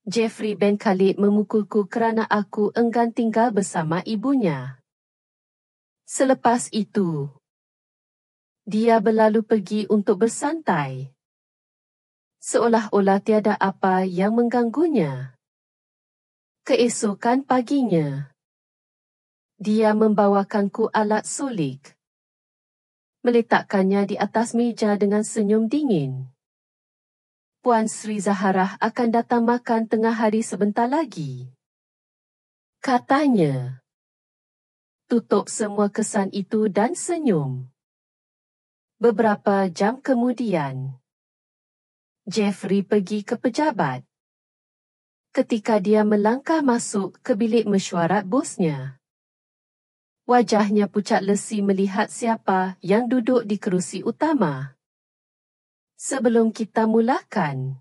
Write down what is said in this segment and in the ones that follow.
Jeffrey Ben Khalid memukulku kerana aku enggan tinggal bersama ibunya. Selepas itu, dia berlalu pergi untuk bersantai. Seolah-olah tiada apa yang mengganggunya. Keesokan paginya, dia membawakanku alat sulik. Meletakkannya di atas meja dengan senyum dingin. Puan Sri Zaharah akan datang makan tengah hari sebentar lagi. Katanya. Tutup semua kesan itu dan senyum. Beberapa jam kemudian, Jeffrey pergi ke pejabat. Ketika dia melangkah masuk ke bilik mesyuarat bosnya, wajahnya pucat lesi melihat siapa yang duduk di kerusi utama. Sebelum kita mulakan,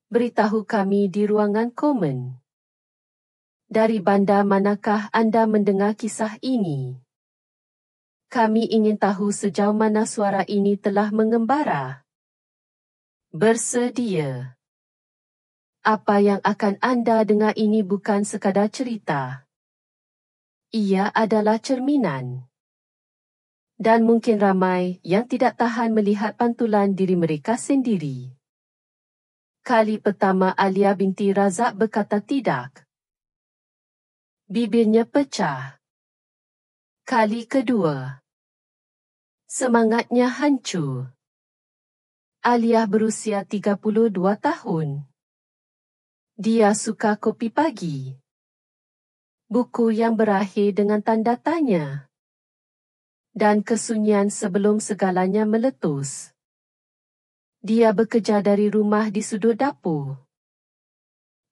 beritahu kami di ruangan komen. Dari bandar manakah anda mendengar kisah ini? Kami ingin tahu sejauh mana suara ini telah mengembara. Bersedia. Apa yang akan anda dengar ini bukan sekadar cerita. Ia adalah cerminan. Dan mungkin ramai yang tidak tahan melihat pantulan diri mereka sendiri. Kali pertama Alia binti Razak berkata tidak. Bibirnya pecah. Kali kedua, semangatnya hancur. Alia berusia 32 tahun. Dia suka kopi pagi. Buku yang berakhir dengan tanda tanya. Dan kesunyian sebelum segalanya meletus. Dia bekerja dari rumah di sudut dapur.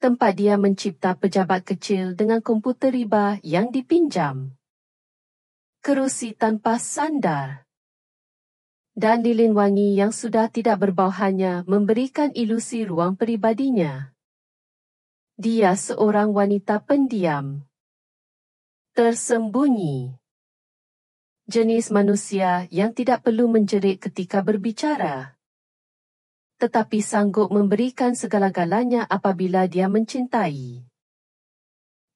Tempat dia mencipta pejabat kecil dengan komputer riba yang dipinjam. Kerusi tanpa sandar. Dan lilin wangi yang sudah tidak berbau hanya memberikan ilusi ruang peribadinya. Dia seorang wanita pendiam. Tersembunyi. Jenis manusia yang tidak perlu menjerit ketika berbicara. Tetapi sanggup memberikan segala-galanya apabila dia mencintai.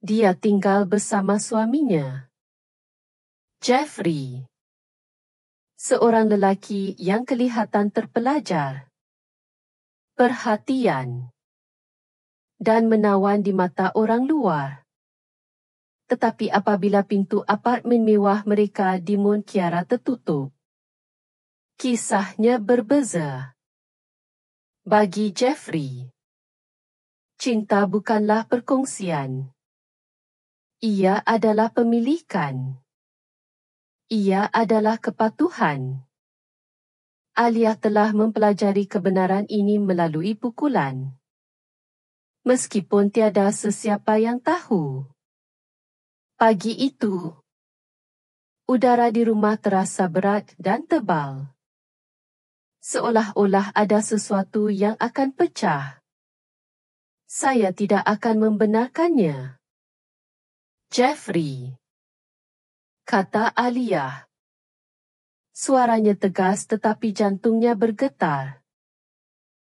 Dia tinggal bersama suaminya, Jeffrey. Seorang lelaki yang kelihatan terpelajar, perhatian, dan menawan di mata orang luar. Tetapi apabila pintu apartmen mewah mereka di Mount Kiara tertutup, kisahnya berbeza. Bagi Jeffrey, cinta bukanlah perkongsian. Ia adalah pemilikan. Ia adalah kepatuhan. Alia telah mempelajari kebenaran ini melalui pukulan. Meskipun tiada sesiapa yang tahu. Pagi itu, udara di rumah terasa berat dan tebal. Seolah-olah ada sesuatu yang akan pecah. Saya tidak akan membenarkannya. Jeffrey, kata Alia. Suaranya tegas tetapi jantungnya bergetar.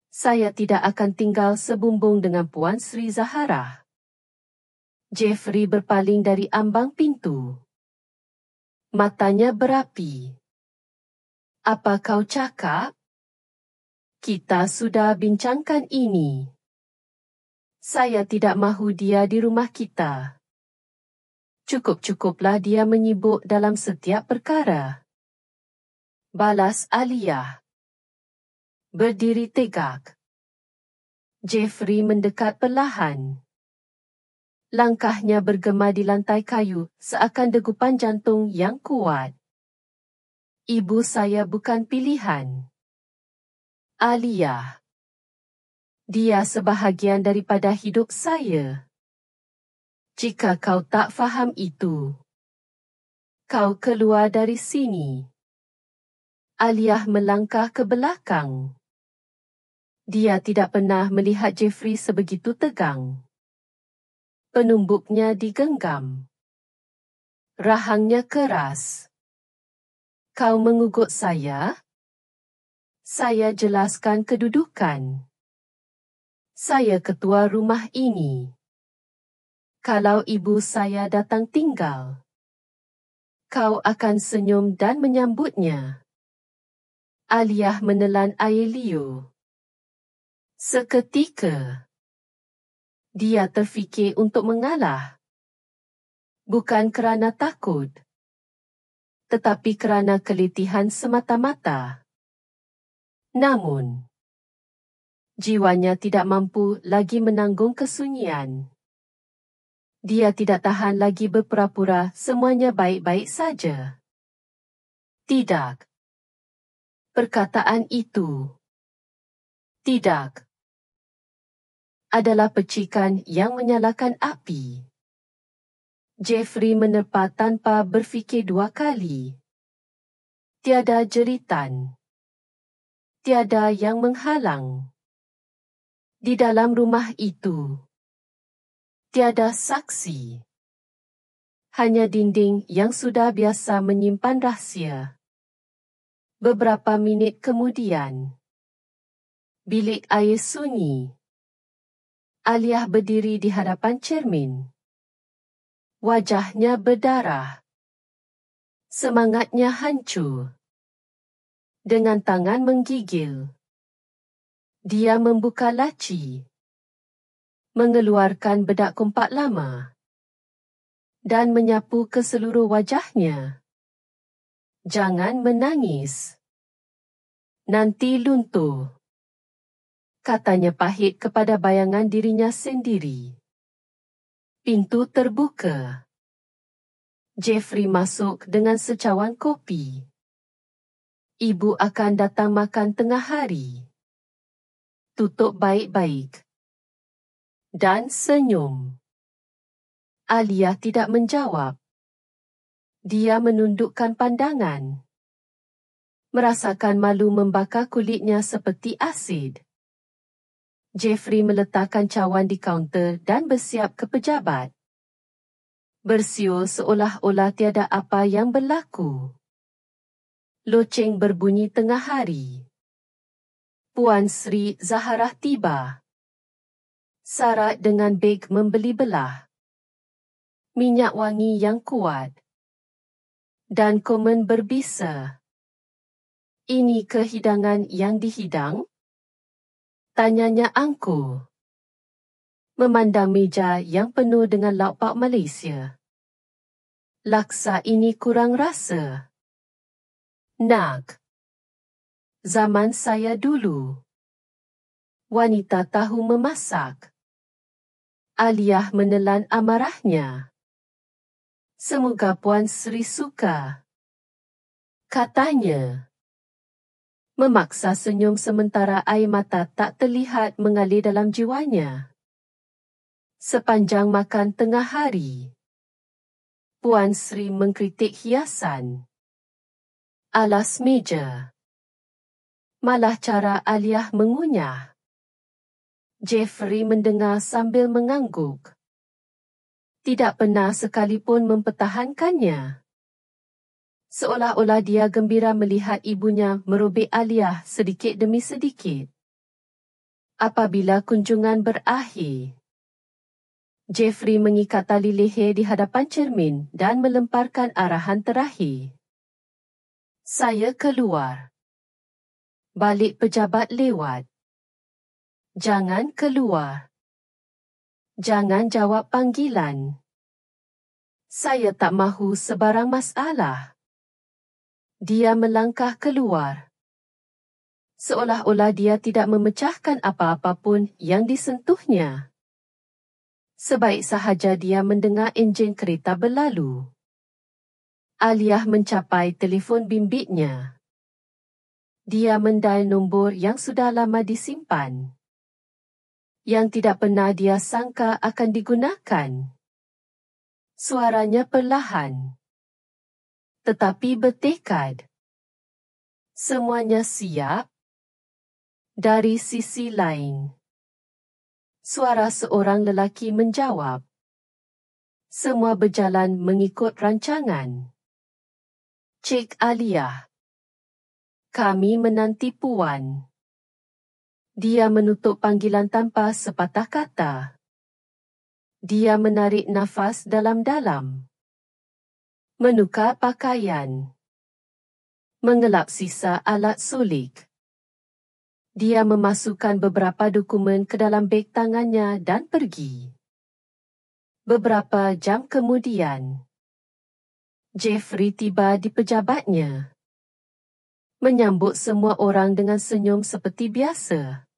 Saya tidak akan tinggal sebumbung dengan Puan Sri Zaharah. Jeffrey berpaling dari ambang pintu. Matanya berapi. Apa kau cakap? Kita sudah bincangkan ini. Saya tidak mahu dia di rumah kita. Cukup-cukuplah dia menyibuk dalam setiap perkara. Balas Alia. Berdiri tegak. Jeffrey mendekat perlahan. Langkahnya bergema di lantai kayu seakan degupan jantung yang kuat. Ibu saya bukan pilihan. Alia. Dia sebahagian daripada hidup saya. Jika kau tak faham itu, kau keluar dari sini. Alia melangkah ke belakang. Dia tidak pernah melihat Jeffrey sebegitu tegang. Penumbuknya digenggam. Rahangnya keras. Kau mengugut saya? Saya jelaskan kedudukan. Saya ketua rumah ini. Kalau ibu saya datang tinggal, kau akan senyum dan menyambutnya. Alia menelan air liur. Seketika, dia terfikir untuk mengalah. Bukan kerana takut, tetapi kerana keletihan semata-mata. Namun, jiwanya tidak mampu lagi menanggung kesunyian. Dia tidak tahan lagi berpura-pura semuanya baik-baik saja. Tidak. Perkataan itu. Tidak. Adalah percikan yang menyalakan api. Jeffrey menerpa tanpa berfikir dua kali. Tiada jeritan. Tiada yang menghalang. Di dalam rumah itu. Tiada saksi. Hanya dinding yang sudah biasa menyimpan rahsia. Beberapa minit kemudian. Bilik air sunyi. Alia berdiri di hadapan cermin. Wajahnya berdarah. Semangatnya hancur. Dengan tangan menggigil. Dia membuka laci. Mengeluarkan bedak kompak lama dan menyapu ke seluruh wajahnya. Jangan menangis. Nanti luntur. Katanya pahit kepada bayangan dirinya sendiri. Pintu terbuka. Jeffrey masuk dengan secawan kopi. Ibu akan datang makan tengah hari. Tutup baik-baik. Dan senyum. Alia tidak menjawab. Dia menundukkan pandangan. Merasakan malu membakar kulitnya seperti asid. Jeffrey meletakkan cawan di kaunter dan bersiap ke pejabat. Bersiul seolah-olah tiada apa yang berlaku. Loceng berbunyi tengah hari. Puan Sri Zaharah tiba. Sarat dengan beg membeli belah. Minyak wangi yang kuat. Dan komen berbisa. Ini kehidangan yang dihidang? Tanyanya angkuh. Memandang meja yang penuh dengan lauk pauk Malaysia. Laksa ini kurang rasa. Nak. Zaman saya dulu. Wanita tahu memasak. Alia menelan amarahnya. Semoga Puan Sri suka. Katanya. Memaksa senyum sementara air mata tak terlihat mengalir dalam jiwanya. Sepanjang makan tengah hari. Puan Sri mengkritik hiasan. Alas meja. Malah cara Alia mengunyah. Jeffrey mendengar sambil mengangguk. Tidak pernah sekalipun mempertahankannya. Seolah-olah dia gembira melihat ibunya merobek Alia sedikit demi sedikit. Apabila kunjungan berakhir, Jeffrey mengikat tali leher di hadapan cermin dan melemparkan arahan terakhir. Saya keluar. Balik pejabat lewat. Jangan keluar. Jangan jawab panggilan. Saya tak mahu sebarang masalah. Dia melangkah keluar. Seolah-olah dia tidak memecahkan apa-apa pun yang disentuhnya. Sebaik sahaja dia mendengar enjin kereta berlalu. Alia mencapai telefon bimbitnya. Dia mendial nombor yang sudah lama disimpan. Yang tidak pernah dia sangka akan digunakan. Suaranya perlahan. Tetapi bertekad. Semuanya siap? Dari sisi lain. Suara seorang lelaki menjawab. Semua berjalan mengikut rancangan. Cik Alia. Kami menanti Puan. Dia menutup panggilan tanpa sepatah kata. Dia menarik nafas dalam-dalam. Menukar pakaian. Mengelap sisa alat sulik. Dia memasukkan beberapa dokumen ke dalam beg tangannya dan pergi. Beberapa jam kemudian, Jeffrey tiba di pejabatnya. Menyambut semua orang dengan senyum seperti biasa.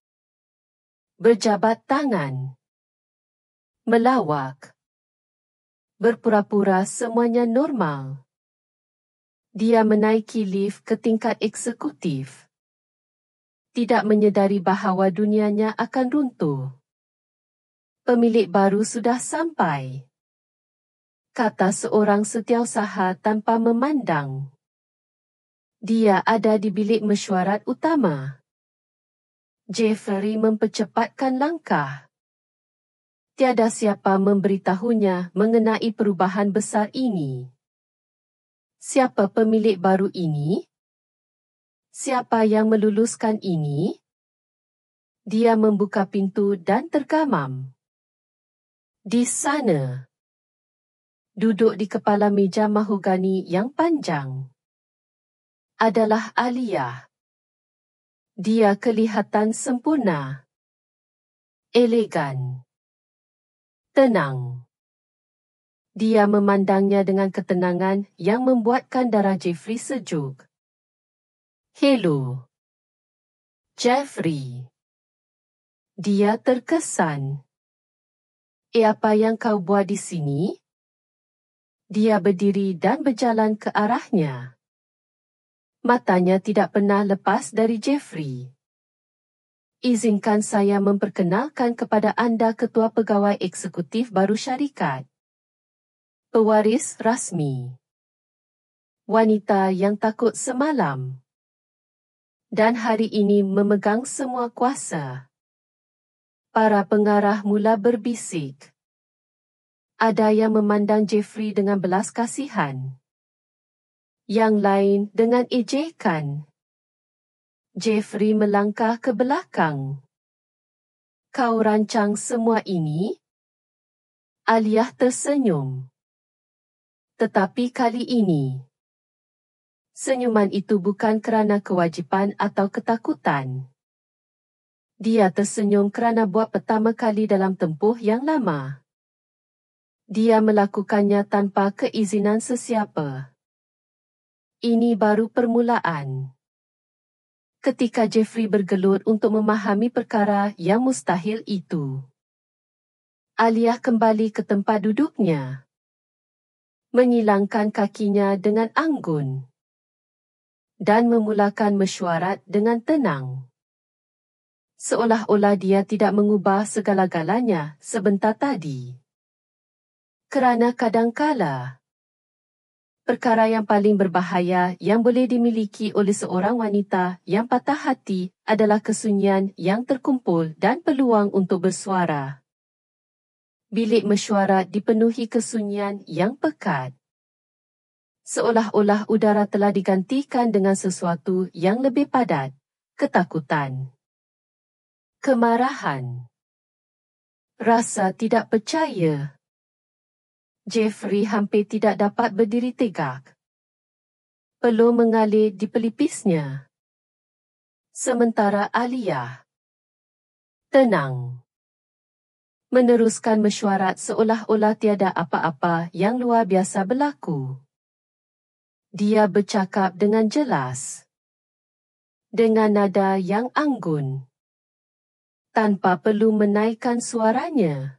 Berjabat tangan. Melawak. Berpura-pura semuanya normal. Dia menaiki lift ke tingkat eksekutif. Tidak menyedari bahawa dunianya akan runtuh. Pemilik baru sudah sampai, kata seorang setiausaha tanpa memandang. Dia ada di bilik mesyuarat utama. Jeffrey mempercepatkan langkah. Tiada siapa memberitahunya mengenai perubahan besar ini. Siapa pemilik baru ini? Siapa yang meluluskan ini? Dia membuka pintu dan tergamam. Di sana, duduk di kepala meja mahogani yang panjang, adalah Aliyah. Dia kelihatan sempurna, elegan, tenang. Dia memandangnya dengan ketenangan yang membuatkan darah Jeffrey sejuk. Hello, Jeffrey. Dia terkesan. Apa yang kau buat di sini? Dia berdiri dan berjalan ke arahnya. Matanya tidak pernah lepas dari Jeffrey. Izinkan saya memperkenalkan kepada anda Ketua Pegawai Eksekutif baru syarikat. Pewaris rasmi. Wanita yang takut semalam. Dan hari ini memegang semua kuasa. Para pengarah mula berbisik. Ada yang memandang Jeffrey dengan belas kasihan. Yang lain dengan ejekan. Jeffrey melangkah ke belakang. Kau rancang semua ini? Aliyah tersenyum. Tetapi kali ini, senyuman itu bukan kerana kewajipan atau ketakutan. Dia tersenyum kerana buat pertama kali dalam tempoh yang lama. Dia melakukannya tanpa keizinan sesiapa. Ini baru permulaan. Ketika Jeffrey bergelut untuk memahami perkara yang mustahil itu, Aliyah kembali ke tempat duduknya. Menyilangkan kakinya dengan anggun. Dan memulakan mesyuarat dengan tenang. Seolah-olah dia tidak mengubah segala-galanya sebentar tadi. Kerana kadangkala, perkara yang paling berbahaya yang boleh dimiliki oleh seorang wanita yang patah hati adalah kesunyian yang terkumpul dan peluang untuk bersuara. Bilik mesyuarat dipenuhi kesunyian yang pekat. Seolah-olah udara telah digantikan dengan sesuatu yang lebih padat, ketakutan. Kemarahan. Rasa tidak percaya. Jeffrey hampir tidak dapat berdiri tegak. Peluh mengalir di pelipisnya. Sementara Aliyah tenang. Meneruskan mesyuarat seolah-olah tiada apa-apa yang luar biasa berlaku. Dia bercakap dengan jelas. Dengan nada yang anggun. Tanpa perlu menaikkan suaranya.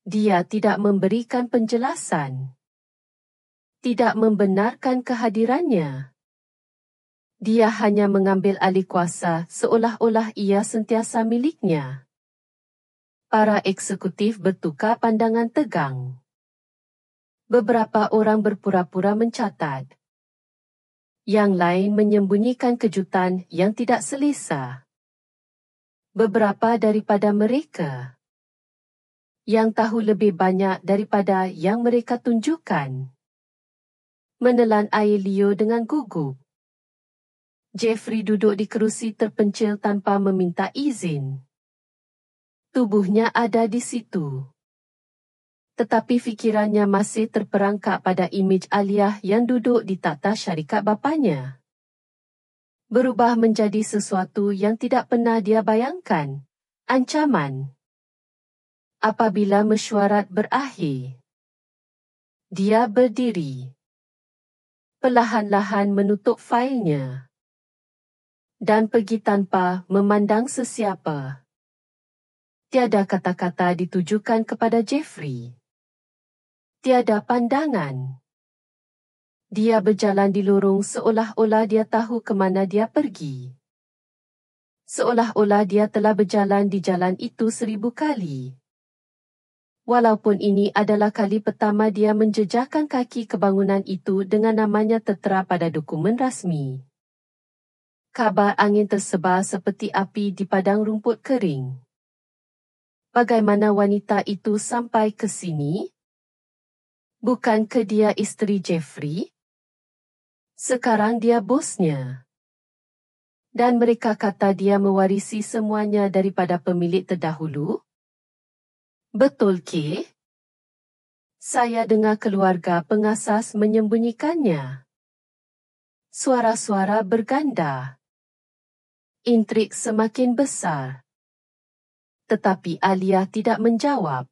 Dia tidak memberikan penjelasan. Tidak membenarkan kehadirannya. Dia hanya mengambil alih kuasa seolah-olah ia sentiasa miliknya. Para eksekutif bertukar pandangan tegang. Beberapa orang berpura-pura mencatat. Yang lain menyembunyikan kejutan yang tidak selesa. Beberapa daripada mereka yang tahu lebih banyak daripada yang mereka tunjukkan, menelan air liur dengan gugup. Jeffrey duduk di kerusi terpencil tanpa meminta izin. Tubuhnya ada di situ. Tetapi fikirannya masih terperangkap pada imej Alia yang duduk di takhta syarikat bapanya. Berubah menjadi sesuatu yang tidak pernah dia bayangkan. Ancaman. Apabila mesyuarat berakhir, dia berdiri. Perlahan-lahan menutup failnya. Dan pergi tanpa memandang sesiapa. Tiada kata-kata ditujukan kepada Jeffrey. Tiada pandangan. Dia berjalan di lorong seolah-olah dia tahu ke mana dia pergi. Seolah-olah dia telah berjalan di jalan itu 1000 kali. Walaupun ini adalah kali pertama dia menjejakkan kaki ke bangunan itu dengan namanya tertera pada dokumen rasmi. Kabar angin tersebar seperti api di padang rumput kering. Bagaimana wanita itu sampai ke sini? Bukankah dia isteri Jeffrey? Sekarang dia bosnya. Dan mereka kata dia mewarisi semuanya daripada pemilik terdahulu? Betul ke? Saya dengar keluarga pengasas menyembunyikannya. Suara-suara berganda. Intrik semakin besar. Tetapi Alia tidak menjawab.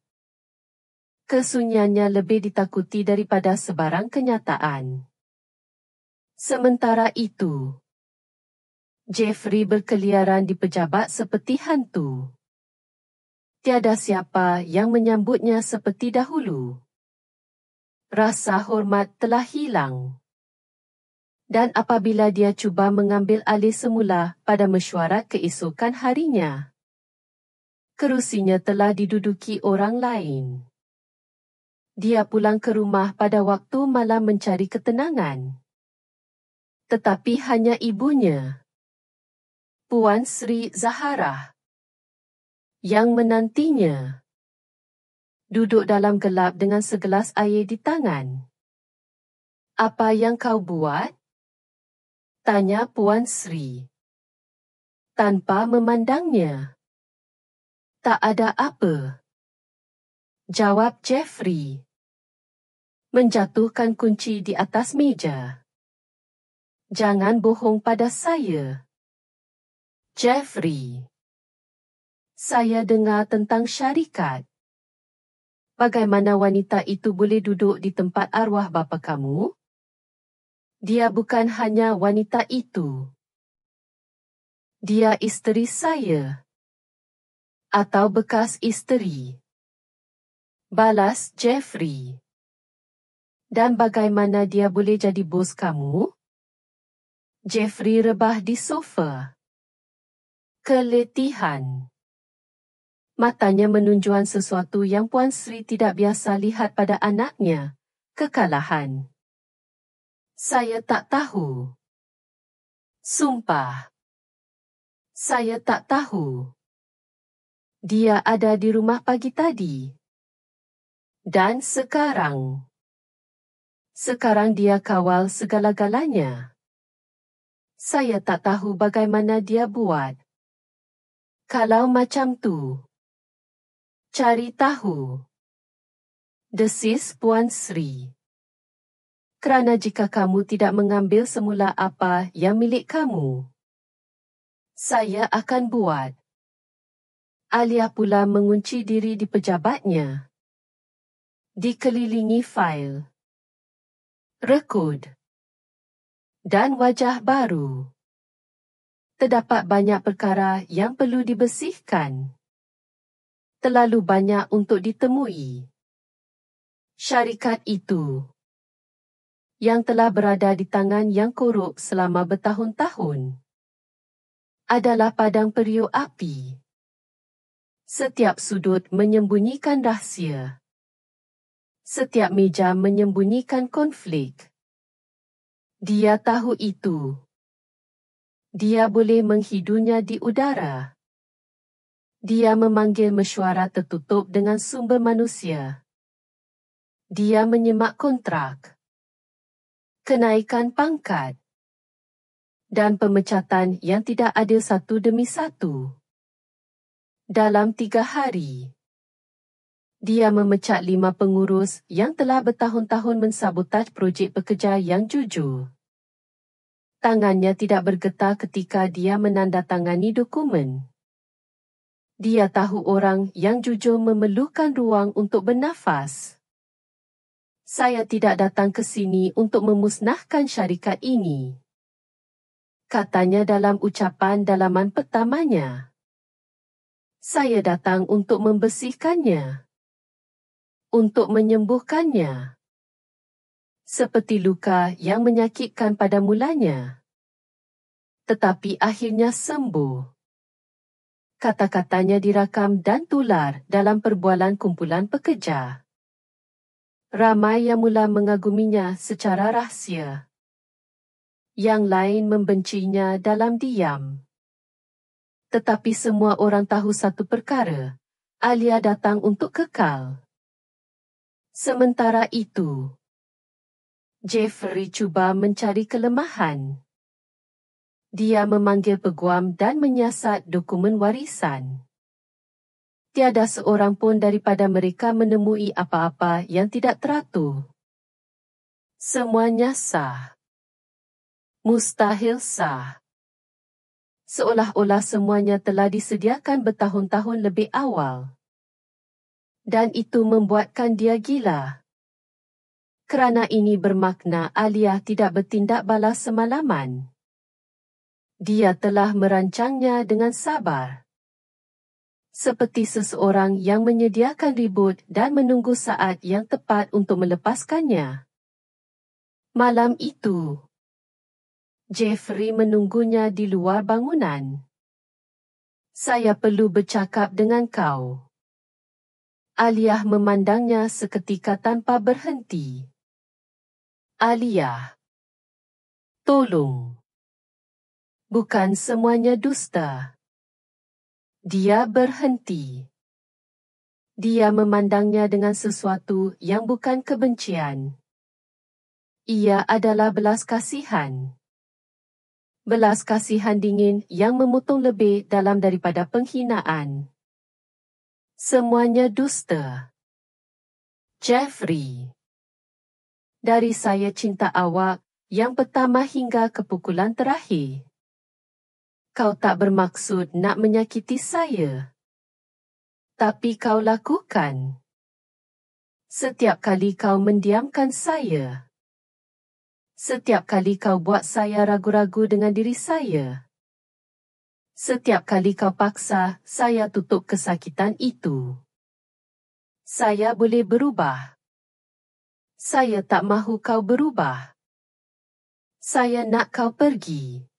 Kesunyiannya lebih ditakuti daripada sebarang kenyataan. Sementara itu, Jeffrey berkeliaran di pejabat seperti hantu. Tiada siapa yang menyambutnya seperti dahulu. Rasa hormat telah hilang. Dan apabila dia cuba mengambil alih semula pada mesyuarat keesokan harinya, kerusinya telah diduduki orang lain. Dia pulang ke rumah pada waktu malam mencari ketenangan. Tetapi hanya ibunya, Puan Sri Zahara, yang menantinya. Duduk dalam gelap dengan segelas air di tangan. Apa yang kau buat? Tanya Puan Sri. Tanpa memandangnya. Tak ada apa. Jawab Jeffrey. Menjatuhkan kunci di atas meja. Jangan bohong pada saya. Jeffrey. Saya dengar tentang syarikat. Bagaimana wanita itu boleh duduk di tempat arwah bapa kamu? Dia bukan hanya wanita itu. Dia isteri saya. Atau bekas isteri. Balas Jeffrey. Dan bagaimana dia boleh jadi bos kamu? Jeffrey rebah di sofa. Keletihan. Matanya menunjukkan sesuatu yang Puan Sri tidak biasa lihat pada anaknya. Kekalahan. Saya tak tahu. Sumpah. Saya tak tahu. Dia ada di rumah pagi tadi. Dan sekarang. Sekarang dia kawal segala-galanya. Saya tak tahu bagaimana dia buat. Kalau macam tu. Cari tahu. Desis Puan Sri. Kerana jika kamu tidak mengambil semula apa yang milik kamu, saya akan buat. Alia pula mengunci diri di pejabatnya. Dikelilingi fail, rekod, dan wajah baru. Terdapat banyak perkara yang perlu dibersihkan. Terlalu banyak untuk ditemui. Syarikat itu, yang telah berada di tangan yang korup selama bertahun-tahun, adalah padang periuk api. Setiap sudut menyembunyikan rahsia. Setiap meja menyembunyikan konflik. Dia tahu itu. Dia boleh menghidunya di udara. Dia memanggil mesyuarat tertutup dengan sumber manusia. Dia menyemak kontrak. Kenaikan pangkat. dan pemecatan yang tidak adil satu demi satu. Dalam 3 hari, dia memecat 5 pengurus yang telah bertahun-tahun mensabotaj projek pekerja yang jujur. Tangannya tidak bergetar ketika dia menandatangani dokumen. Dia tahu orang yang jujur memerlukan ruang untuk bernafas. Saya tidak datang ke sini untuk memusnahkan syarikat ini, katanya dalam ucapan dalaman pertamanya. Saya datang untuk membersihkannya, untuk menyembuhkannya. Seperti luka yang menyakitkan pada mulanya, tetapi akhirnya sembuh. Kata-katanya dirakam dan tular dalam perbualan kumpulan pekerja. Ramai yang mula mengaguminya secara rahsia. Yang lain membencinya dalam diam. Tetapi semua orang tahu satu perkara, Alia datang untuk kekal. Sementara itu, Jeffrey cuba mencari kelemahan. Dia memanggil peguam dan menyiasat dokumen warisan. Tiada seorang pun daripada mereka menemui apa-apa yang tidak teratur. Semuanya sah. Mustahil sah. Seolah-olah semuanya telah disediakan bertahun-tahun lebih awal. Dan itu membuatkan dia gila. Kerana ini bermakna Alia tidak bertindak balas semalaman. Dia telah merancangnya dengan sabar. Seperti seseorang yang menyediakan ribut dan menunggu saat yang tepat untuk melepaskannya. Malam itu, Jeffrey menunggunya di luar bangunan. Saya perlu bercakap dengan kau. Alia memandangnya seketika tanpa berhenti. Alia, tolong. Bukan semuanya dusta. Dia berhenti. Dia memandangnya dengan sesuatu yang bukan kebencian. Ia adalah belas kasihan. Belas kasihan dingin yang memotong lebih dalam daripada penghinaan. Semuanya dusta. Jeffrey. Dari saya cinta awak yang pertama hingga ke pukulan terakhir. Kau tak bermaksud nak menyakiti saya. Tapi kau lakukan. Setiap kali kau mendiamkan saya. Setiap kali kau buat saya ragu-ragu dengan diri saya. Setiap kali kau paksa saya tutup kesakitan itu. Saya boleh berubah. Saya tak mahu kau berubah. Saya nak kau pergi.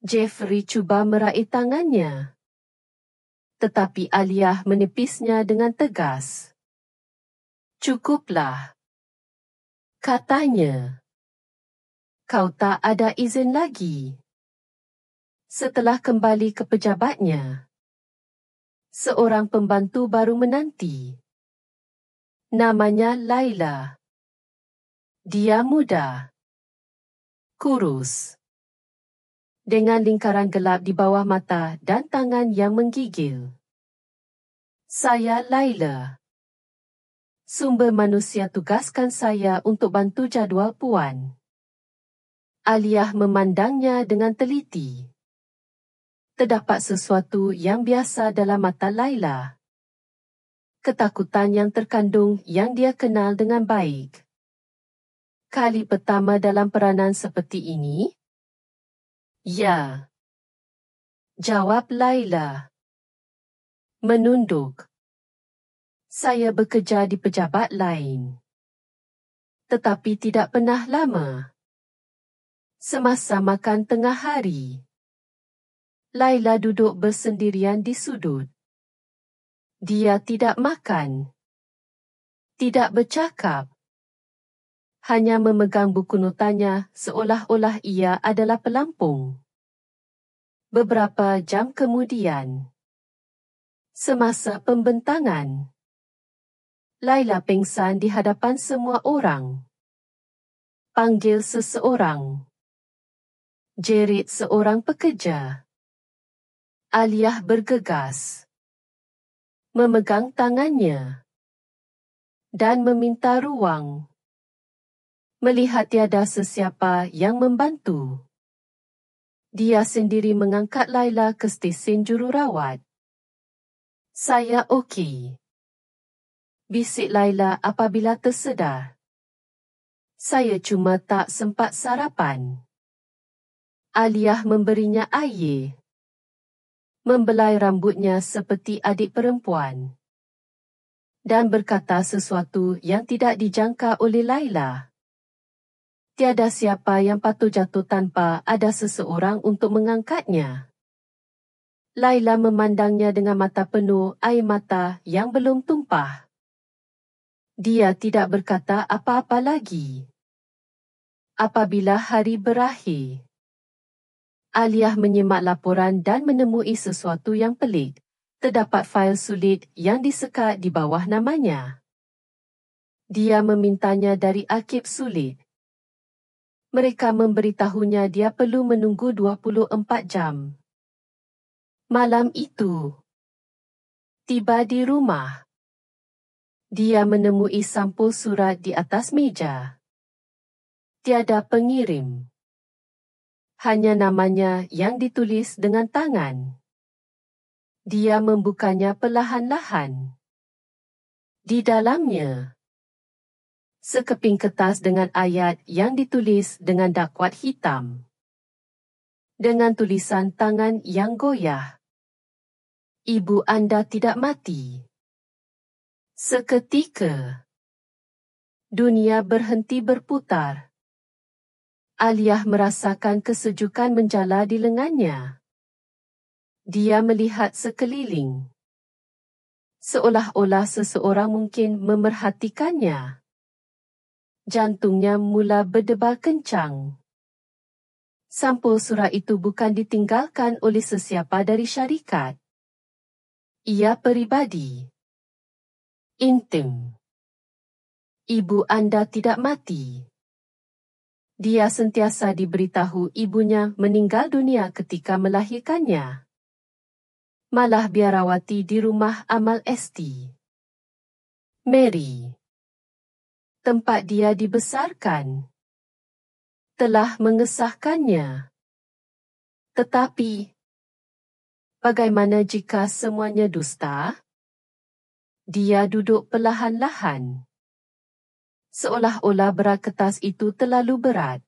Jeffrey cuba meraih tangannya. Tetapi Alia menepisnya dengan tegas. Cukuplah. Katanya. Kau tak ada izin lagi. Setelah kembali ke pejabatnya, seorang pembantu baru menanti. Namanya Laila. Dia muda. Kurus. Dengan lingkaran gelap di bawah mata dan tangan yang menggigil. Saya Laila. Sumber manusia tugaskan saya untuk bantu jadual puan. Alia memandangnya dengan teliti. Terdapat sesuatu yang biasa dalam mata Laila. Ketakutan yang terkandung yang dia kenal dengan baik. Kali pertama dalam peranan seperti ini? Ya. Jawab Laila. Menunduk. Saya bekerja di pejabat lain. Tetapi tidak pernah lama. Semasa makan tengah hari, Laila duduk bersendirian di sudut. Dia tidak makan. Tidak bercakap. Hanya memegang buku notanya seolah-olah ia adalah pelampung. Beberapa jam kemudian, semasa pembentangan, Laila pingsan di hadapan semua orang. Panggil seseorang. jerit seorang pekerja. Aliyah bergegas, memegang tangannya, dan meminta ruang. Melihat tiada sesiapa yang membantu, dia sendiri mengangkat Laila ke stesen jururawat. Saya okey, bisik Laila apabila tersedar. Saya cuma tak sempat sarapan. Aliyah memberinya air, membelai rambutnya seperti adik perempuan, dan berkata sesuatu yang tidak dijangka oleh Laila. Tiada siapa yang patut jatuh tanpa ada seseorang untuk mengangkatnya. Laila memandangnya dengan mata penuh air mata yang belum tumpah. Dia tidak berkata apa-apa lagi. Apabila hari berakhir, Aliyah menyimak laporan dan menemui sesuatu yang pelik. Terdapat fail sulit yang disekat di bawah namanya. Dia memintanya dari arkib sulit. Mereka memberitahunya dia perlu menunggu 24 jam. Malam itu, tiba di rumah. Dia menemui sampul surat di atas meja. Tiada pengirim. Hanya namanya yang ditulis dengan tangan. Dia membukanya perlahan-lahan. Di dalamnya, sekeping kertas dengan ayat yang ditulis dengan dakwat hitam. Dengan tulisan tangan yang goyah. Ibu anda tidak mati. Seketika, dunia berhenti berputar. Aliyah merasakan kesejukan menjala di lengannya. Dia melihat sekeliling. Seolah-olah seseorang mungkin memerhatikannya. Jantungnya mula berdebar kencang. Sampul surat itu bukan ditinggalkan oleh sesiapa dari syarikat. Ia peribadi. Intim. Ibu anda tidak mati. Dia sentiasa diberitahu ibunya meninggal dunia ketika melahirkannya. Malah biarawati di rumah amal Esti, Mary, tempat dia dibesarkan, telah mengesahkannya. Tetapi, bagaimana jika semuanya dusta? Dia duduk perlahan-lahan. Seolah-olah berat kertas itu terlalu berat.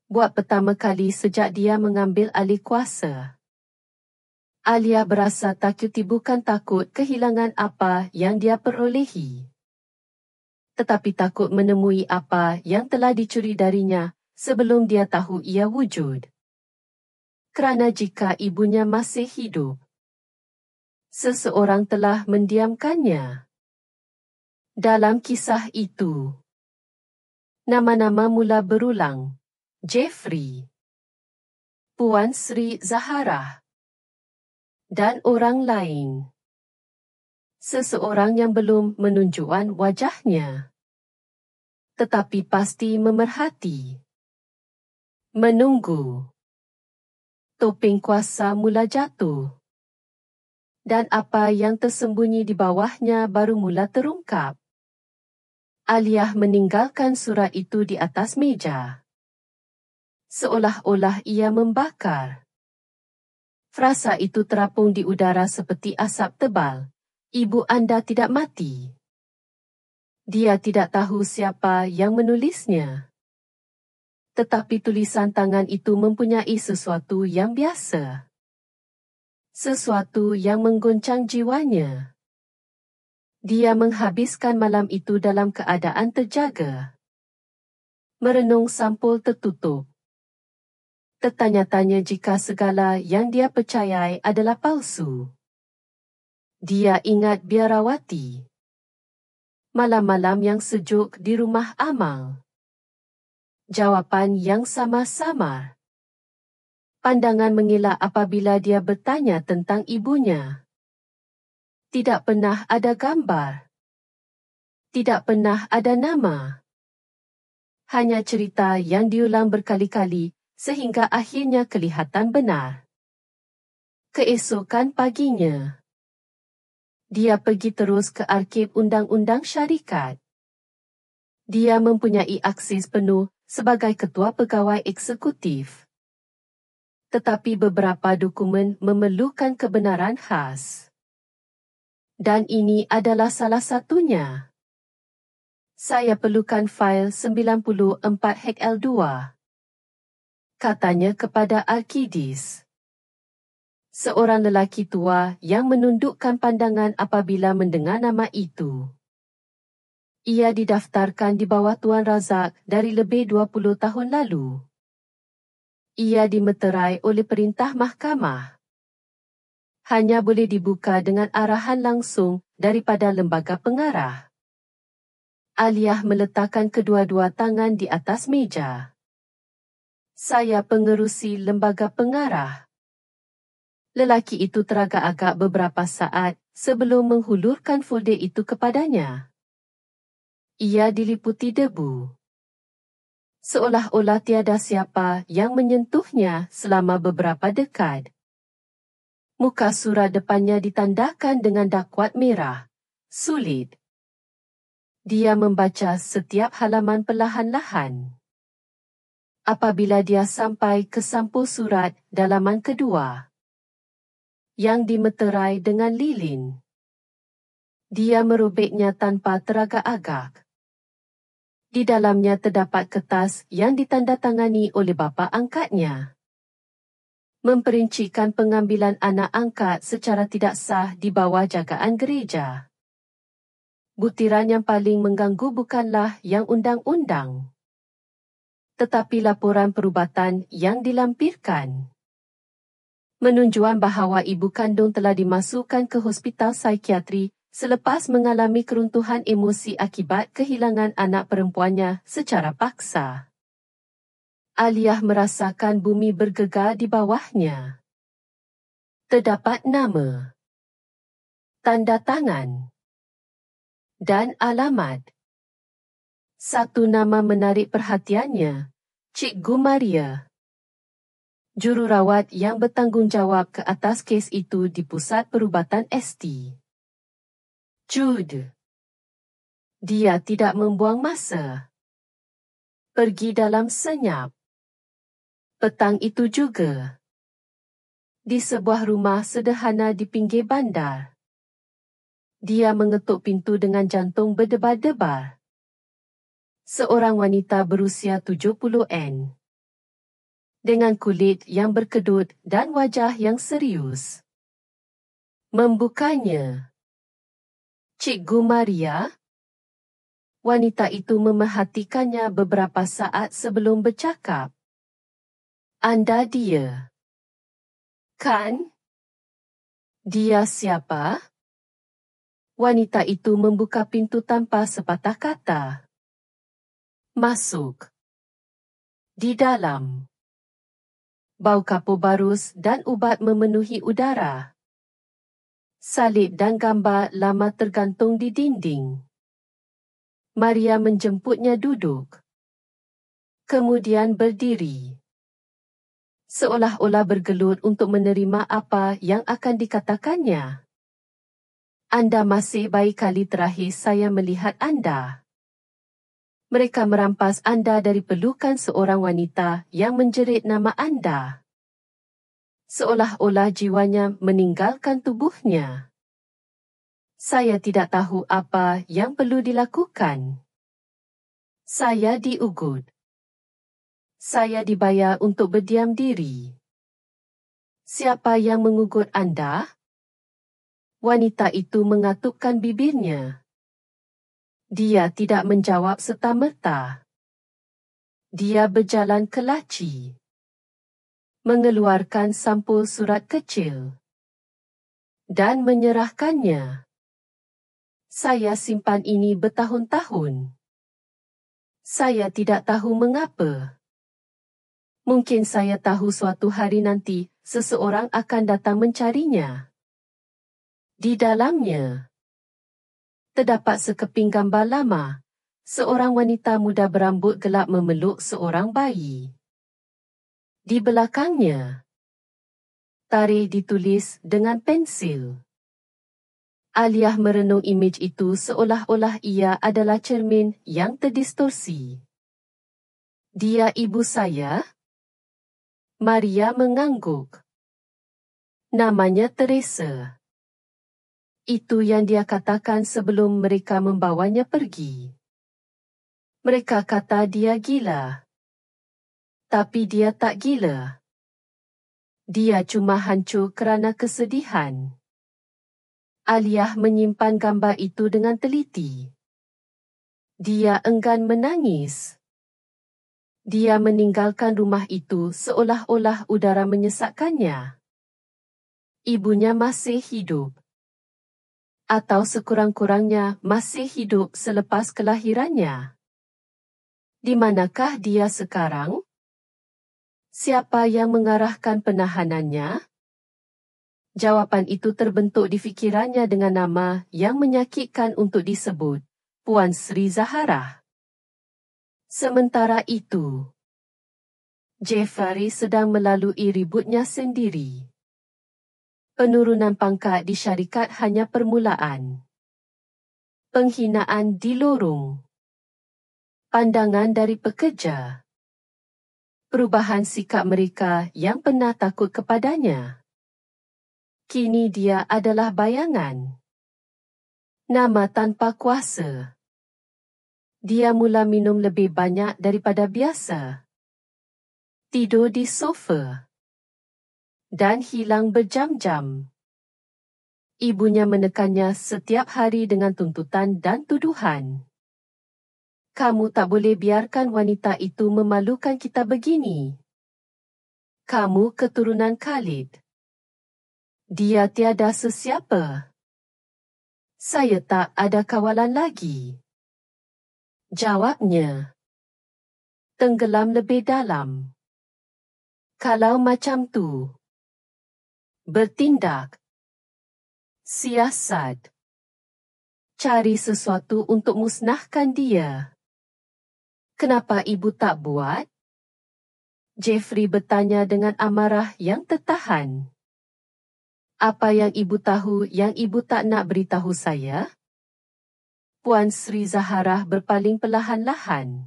Buat pertama kali sejak dia mengambil alih kuasa. Aliyah berasa takuti bukan takut kehilangan apa yang dia perolehi, tetapi takut menemui apa yang telah dicuri darinya sebelum dia tahu ia wujud. Kerana jika ibunya masih hidup, seseorang telah mendiamkannya. Dalam kisah itu, nama-nama mula berulang. Jeffrey, Puan Sri Zahara, dan orang lain. Seseorang yang belum menunjukkan wajahnya, tetapi pasti memerhati. Menunggu. Topeng kuasa mula jatuh. Dan apa yang tersembunyi di bawahnya baru mula terungkap. Aliyah meninggalkan surat itu di atas meja. Seolah-olah ia membakar. Frasa itu terapung di udara seperti asap tebal. Ibu anda tidak mati. Dia tidak tahu siapa yang menulisnya. Tetapi tulisan tangan itu mempunyai sesuatu yang biasa. Sesuatu yang mengguncang jiwanya. Dia menghabiskan malam itu dalam keadaan terjaga. Merenung sampul tertutup. Tertanya-tanya jika segala yang dia percayai adalah palsu. Dia ingat biarawati. Malam-malam yang sejuk di rumah amal. Jawapan yang sama-sama. Pandangan mengelak apabila dia bertanya tentang ibunya. Tidak pernah ada gambar. Tidak pernah ada nama. Hanya cerita yang diulang berkali-kali sehingga akhirnya kelihatan benar. Keesokan paginya, dia pergi terus ke arkib undang-undang syarikat. Dia mempunyai akses penuh sebagai ketua pegawai eksekutif. Tetapi beberapa dokumen memerlukan kebenaran khas. Dan ini adalah salah satunya. Saya perlukan fail 94 HL2. Katanya kepada Arkidis. Seorang lelaki tua yang menundukkan pandangan apabila mendengar nama itu. Ia didaftarkan di bawah Tuan Razak dari lebih 20 tahun lalu. Ia dimeterai oleh perintah mahkamah. Hanya boleh dibuka dengan arahan langsung daripada lembaga pengarah. Aliyah meletakkan kedua-dua tangan di atas meja. Saya pengerusi lembaga pengarah. Lelaki itu teragak-agak beberapa saat sebelum menghulurkan folder itu kepadanya. Ia diliputi debu. Seolah-olah tiada siapa yang menyentuhnya selama beberapa dekad. Muka surat depannya ditandakan dengan dakwat merah. Sulit. Dia membaca setiap halaman perlahan-lahan. Apabila dia sampai ke sampul surat dalaman kedua, yang dimeterai dengan lilin, dia merobeknya tanpa teragak-agak. Di dalamnya terdapat kertas yang ditandatangani oleh bapa angkatnya. Memperincikan pengambilan anak angkat secara tidak sah di bawah jagaan gereja. Butiran yang paling mengganggu bukanlah yang undang-undang, tetapi laporan perubatan yang dilampirkan. Menunjuan bahawa ibu kandung telah dimasukkan ke hospital psikiatri selepas mengalami keruntuhan emosi akibat kehilangan anak perempuannya secara paksa. Aliyah merasakan bumi bergegar di bawahnya. Terdapat nama, tanda tangan, dan alamat. Satu nama menarik perhatiannya, Cikgu Maria. Jururawat yang bertanggungjawab ke atas kes itu di Pusat Perubatan ST. Jude. Dia tidak membuang masa. Pergi dalam senyap. Petang itu juga. Di sebuah rumah sederhana di pinggir bandar. Dia mengetuk pintu dengan jantung berdebar-debar. Seorang wanita berusia 70-an. Dengan kulit yang berkedut dan wajah yang serius. Membukanya. Cikgu Maria? Wanita itu memerhatikannya beberapa saat sebelum bercakap. Anda dia. Kan? Dia siapa? Wanita itu membuka pintu tanpa sepatah kata. Masuk. Di dalam. Bau kapur barus dan ubat memenuhi udara. Salib dan gambar lama tergantung di dinding. Maria menjemputnya duduk. Kemudian berdiri. Seolah-olah bergelut untuk menerima apa yang akan dikatakannya. Anda masih baik kali terakhir saya melihat Anda. Mereka merampas Anda dari pelukan seorang wanita yang menjerit nama Anda. Seolah-olah jiwanya meninggalkan tubuhnya. Saya tidak tahu apa yang perlu dilakukan. Saya diugut. Saya dibayar untuk berdiam diri. Siapa yang mengugut Anda? Wanita itu mengatupkan bibirnya. Dia tidak menjawab serta-merta. Dia berjalan ke laci. Mengeluarkan sampul surat kecil. Dan menyerahkannya. Saya simpan ini bertahun-tahun. Saya tidak tahu mengapa. Mungkin saya tahu suatu hari nanti seseorang akan datang mencarinya. Di dalamnya terdapat sekeping gambar lama. Seorang wanita muda berambut gelap memeluk seorang bayi. Di belakangnya, tarikh ditulis dengan pensil. Aliyah merenung imej itu seolah-olah ia adalah cermin yang terdistorsi. Dia ibu saya? Maria mengangguk. Namanya Teresa. Itu yang dia katakan sebelum mereka membawanya pergi. Mereka kata dia gila. Tapi dia tak gila. Dia cuma hancur kerana kesedihan. Aliyah menyimpan gambar itu dengan teliti. Dia enggan menangis. Dia meninggalkan rumah itu seolah-olah udara menyesakkannya. Ibunya masih hidup. Atau sekurang-kurangnya masih hidup selepas kelahirannya. Di manakah dia sekarang? Siapa yang mengarahkan penahanannya? Jawapan itu terbentuk di fikirannya dengan nama yang menyakitkan untuk disebut, Puan Sri Zahara. Sementara itu, Jeffrey sedang melalui ributnya sendiri. Penurunan pangkat di syarikat hanya permulaan. Penghinaan di lorong. Pandangan dari pekerja. Perubahan sikap mereka yang pernah takut kepadanya. Kini dia adalah bayangan. Nama tanpa kuasa. Dia mula minum lebih banyak daripada biasa. Tidur di sofa. Dan hilang berjam-jam. Ibunya menekannya setiap hari dengan tuntutan dan tuduhan. Kamu tak boleh biarkan wanita itu memalukan kita begini. Kamu keturunan Khalid. Dia tiada sesiapa. Saya tak ada kawalan lagi. Jawabnya. Tenggelam lebih dalam. Kalau macam tu. Bertindak. Siasat. Cari sesuatu untuk musnahkan dia. Kenapa ibu tak buat? Jeffrey bertanya dengan amarah yang tertahan. Apa yang ibu tahu yang ibu tak nak beritahu saya? Puan Sri Zahara berpaling perlahan-lahan.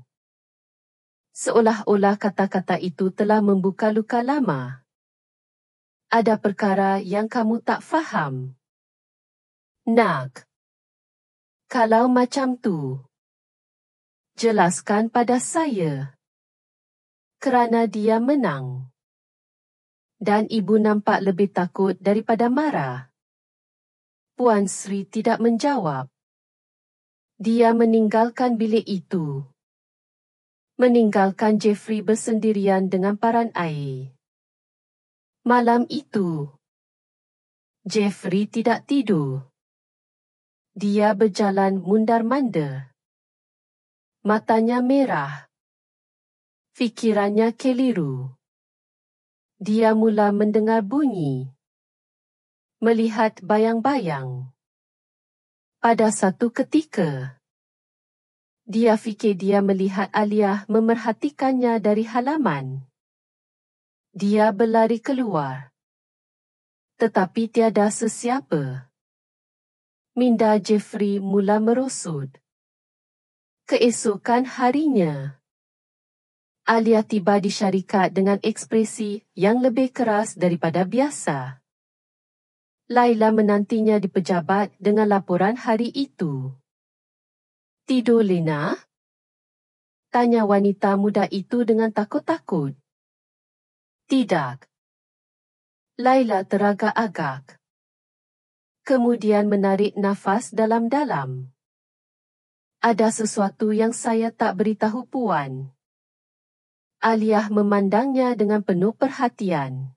Seolah-olah kata-kata itu telah membuka luka lama. Ada perkara yang kamu tak faham. Nak. Kalau macam tu, jelaskan pada saya. Kerana dia menang. Dan ibu nampak lebih takut daripada marah. Puan Sri tidak menjawab. Dia meninggalkan bilik itu. Meninggalkan Jeffrey bersendirian dengan paran air. Malam itu, Jeffrey tidak tidur. Dia berjalan mundar-mandir. Matanya merah. Fikirannya keliru. Dia mula mendengar bunyi. Melihat bayang-bayang. Pada satu ketika, dia fikir dia melihat Aliyah memerhatikannya dari halaman. Dia berlari keluar. Tetapi tiada sesiapa. Minda Jeffrey mula merosot. Keesokan harinya, Aliyah tiba di syarikat dengan ekspresi yang lebih keras daripada biasa. Laila menantinya di pejabat dengan laporan hari itu. Tidur, Lena? Tanya wanita muda itu dengan takut-takut. Tidak. Laila teragak-agak. Kemudian menarik nafas dalam-dalam. Ada sesuatu yang saya tak beritahu Puan. Aliyah memandangnya dengan penuh perhatian.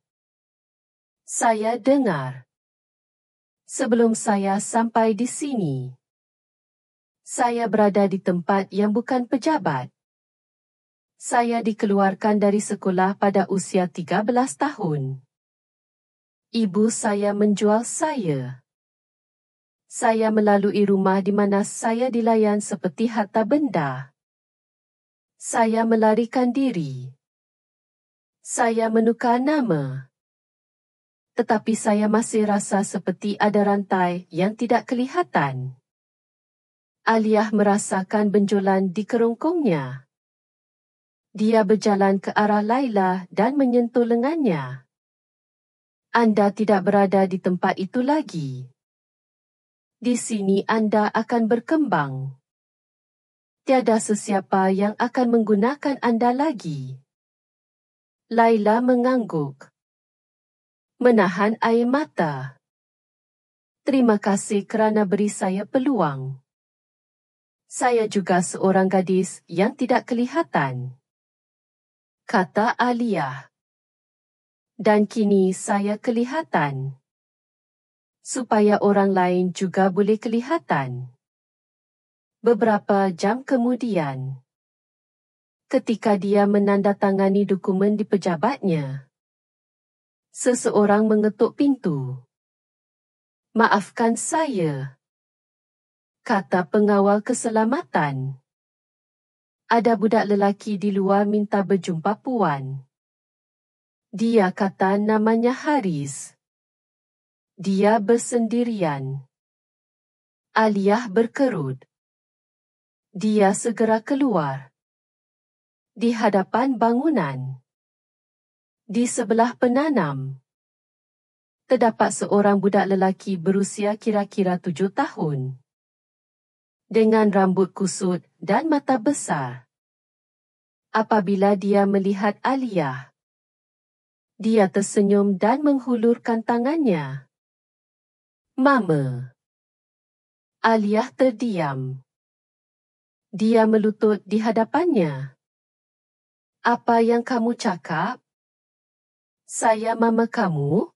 Saya dengar. Sebelum saya sampai di sini, saya berada di tempat yang bukan pejabat. Saya dikeluarkan dari sekolah pada usia 13 tahun. Ibu saya menjual saya. Saya melalui rumah di mana saya dilayan seperti harta benda. Saya melarikan diri. Saya menukar nama. Tetapi saya masih rasa seperti ada rantai yang tidak kelihatan. Aliyah merasakan benjolan di kerongkongnya. Dia berjalan ke arah Laila dan menyentuh lengannya. Anda tidak berada di tempat itu lagi. Di sini Anda akan berkembang. Tiada sesiapa yang akan menggunakan Anda lagi. Laila mengangguk. Menahan air mata. Terima kasih kerana beri saya peluang. Saya juga seorang gadis yang tidak kelihatan, kata Aliyah. Dan kini saya kelihatan. Supaya orang lain juga boleh kelihatan. Beberapa jam kemudian, ketika dia menandatangani dokumen di pejabatnya, seseorang mengetuk pintu. Maafkan saya, kata pengawal keselamatan. Ada budak lelaki di luar minta berjumpa puan. Dia kata namanya Haris. Dia bersendirian. Aliyah berkerut. Dia segera keluar. Di hadapan bangunan. Di sebelah penanam. Terdapat seorang budak lelaki berusia kira-kira 7 tahun. Dengan rambut kusut dan mata besar. Apabila dia melihat Aliyah, dia tersenyum dan menghulurkan tangannya. Mama. Aliyah terdiam. Dia melutut di hadapannya. Apa yang kamu cakap? Saya mama kamu?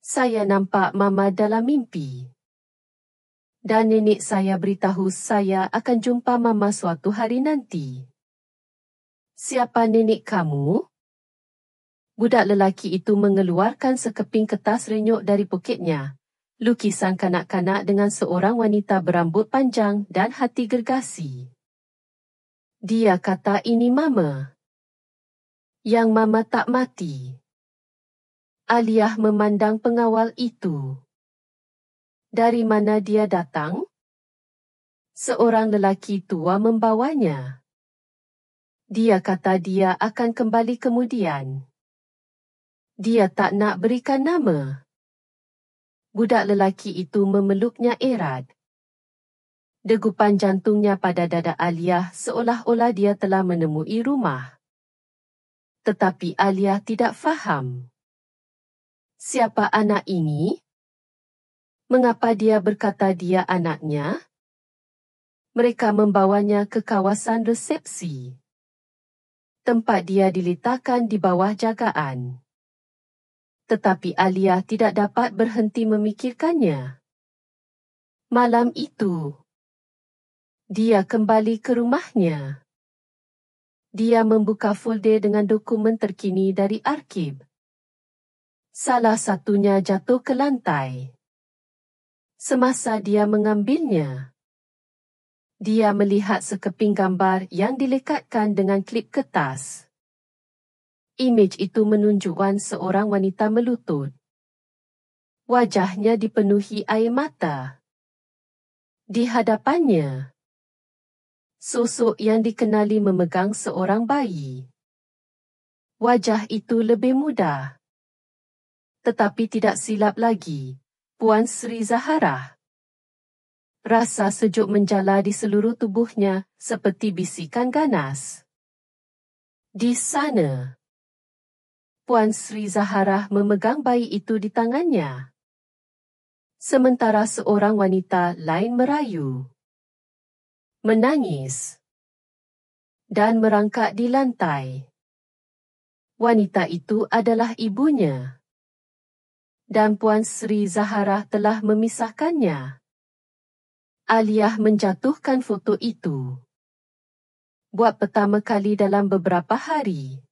Saya nampak mama dalam mimpi. Dan nenek saya beritahu saya akan jumpa mama suatu hari nanti. Siapa nenek kamu? Budak lelaki itu mengeluarkan sekeping kertas renyuk dari poketnya. Lukisan kanak-kanak dengan seorang wanita berambut panjang dan hati gergasi. Dia kata ini mama. Yang mama tak mati. Aliyah memandang pengawal itu. Dari mana dia datang? Seorang lelaki tua membawanya. Dia kata dia akan kembali kemudian. Dia tak nak berikan nama. Budak lelaki itu memeluknya erat. Degupan jantungnya pada dada Aliyah seolah-olah dia telah menemui rumah. Tetapi Aliyah tidak faham. Siapa anak ini? Mengapa dia berkata dia anaknya? Mereka membawanya ke kawasan resepsi. Tempat dia diletakkan di bawah jagaan. Tetapi Aliyah tidak dapat berhenti memikirkannya. Malam itu, dia kembali ke rumahnya. Dia membuka folder dengan dokumen terkini dari arkib. Salah satunya jatuh ke lantai. Semasa dia mengambilnya, dia melihat sekeping gambar yang dilekatkan dengan klip kertas. Imej itu menunjukkan seorang wanita melutut. Wajahnya dipenuhi air mata. Di hadapannya, sosok yang dikenali memegang seorang bayi. Wajah itu lebih muda. Tetapi tidak silap lagi, Puan Sri Zaharah. Rasa sejuk menjala di seluruh tubuhnya seperti bisikan ganas. Di sana, Puan Sri Zaharah memegang bayi itu di tangannya. Sementara seorang wanita lain merayu, menangis, dan merangkak di lantai. Wanita itu adalah ibunya. Dan Puan Sri Zaharah telah memisahkannya. Aliyah menjatuhkan foto itu. Buat pertama kali dalam beberapa hari.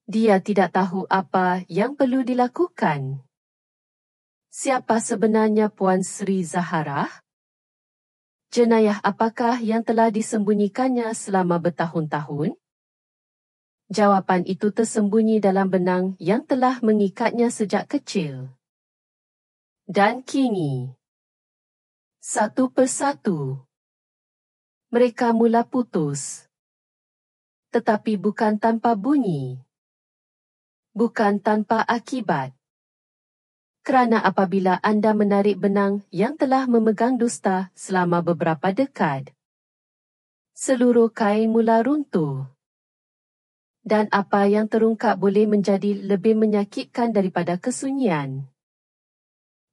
Dia tidak tahu apa yang perlu dilakukan. Siapa sebenarnya Puan Sri Zaharah? Jenayah apakah yang telah disembunyikannya selama bertahun-tahun? Jawapan itu tersembunyi dalam benang yang telah mengikatnya sejak kecil. Dan kini, satu persatu, mereka mula putus. Tetapi bukan tanpa bunyi. Bukan tanpa akibat. Kerana apabila anda menarik benang yang telah memegang dusta selama beberapa dekad, seluruh kain mula runtuh. Dan apa yang terungkap boleh menjadi lebih menyakitkan daripada kesunyian.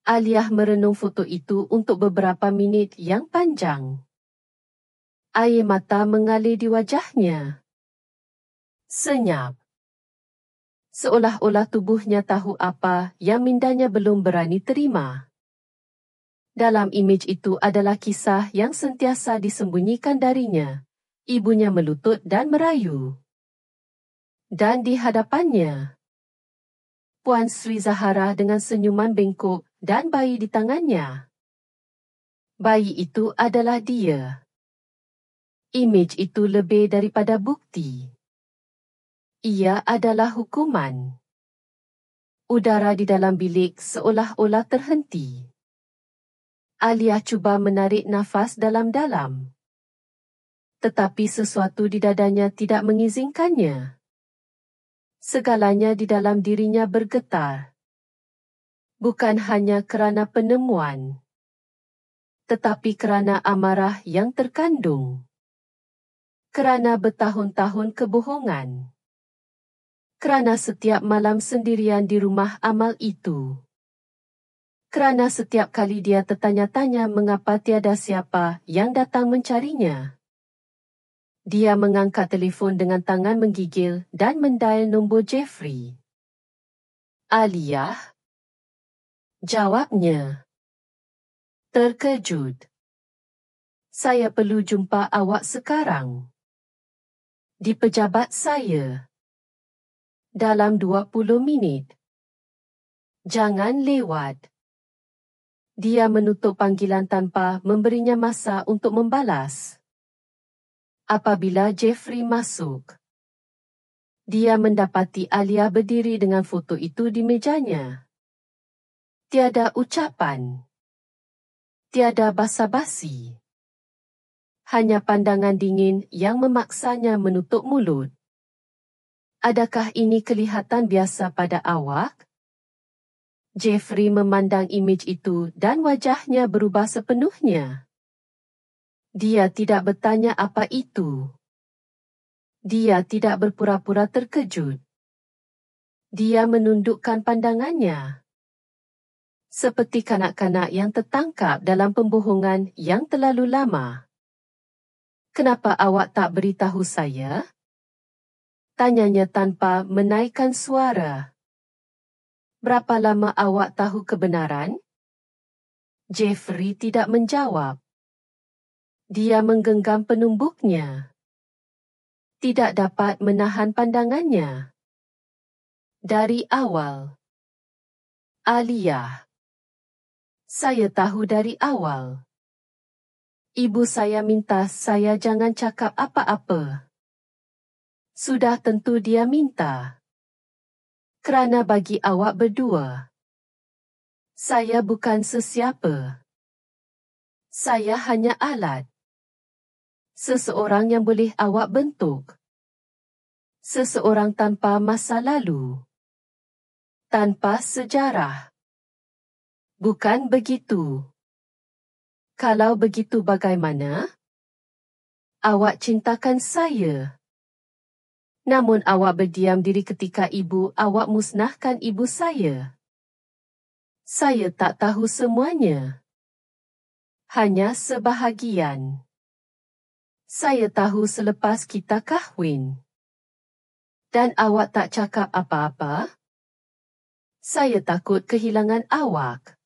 Aliyah merenung foto itu untuk beberapa minit yang panjang. Air mata mengalir di wajahnya. Senyap. Seolah-olah tubuhnya tahu apa yang mindanya belum berani terima. Dalam imej itu adalah kisah yang sentiasa disembunyikan darinya. Ibunya melutut dan merayu. Dan di hadapannya, Puan Sri Zahara dengan senyuman bengkok dan bayi di tangannya. Bayi itu adalah dia. Imej itu lebih daripada bukti. Ia adalah hukuman. Udara di dalam bilik seolah-olah terhenti. Aliyah cuba menarik nafas dalam-dalam. Tetapi sesuatu di dadanya tidak mengizinkannya. Segalanya di dalam dirinya bergetar. Bukan hanya kerana penemuan, tetapi kerana amarah yang terkandung. Kerana bertahun-tahun kebohongan. Kerana setiap malam sendirian di rumah amal itu. Kerana setiap kali dia tertanya-tanya mengapa tiada siapa yang datang mencarinya. Dia mengangkat telefon dengan tangan menggigil dan mendial nombor Jeffrey. Aliyah? Jawabnya. Terkejut. Saya perlu jumpa awak sekarang. Di pejabat saya. Dalam 20 minit. Jangan lewat. Dia menutup panggilan tanpa memberinya masa untuk membalas. Apabila Jeffrey masuk, dia mendapati Aliyah berdiri dengan foto itu di mejanya. Tiada ucapan. Tiada basa-basi. Hanya pandangan dingin yang memaksanya menutup mulut. Adakah ini kelihatan biasa pada awak? Jeffrey memandang imej itu dan wajahnya berubah sepenuhnya. Dia tidak bertanya apa itu. Dia tidak berpura-pura terkejut. Dia menundukkan pandangannya. Seperti kanak-kanak yang tertangkap dalam pembohongan yang terlalu lama. Kenapa awak tak beritahu saya? Tanyanya tanpa menaikkan suara. Berapa lama awak tahu kebenaran? Jeffrey tidak menjawab. Dia menggenggam penumbuknya. Tidak dapat menahan pandangannya. Dari awal. Aliyah. Saya tahu dari awal. Ibu saya minta saya jangan cakap apa-apa. Sudah tentu dia minta. Kerana bagi awak berdua, saya bukan sesiapa. Saya hanya alat. Seseorang yang boleh awak bentuk. Seseorang tanpa masa lalu. Tanpa sejarah. Bukan begitu. Kalau begitu bagaimana? Awak cintakan saya. Namun awak berdiam diri ketika ibu awak musnahkan ibu saya. Saya tak tahu semuanya. Hanya sebahagian. Saya tahu selepas kita kahwin. Dan awak tak cakap apa-apa? Saya takut kehilangan awak.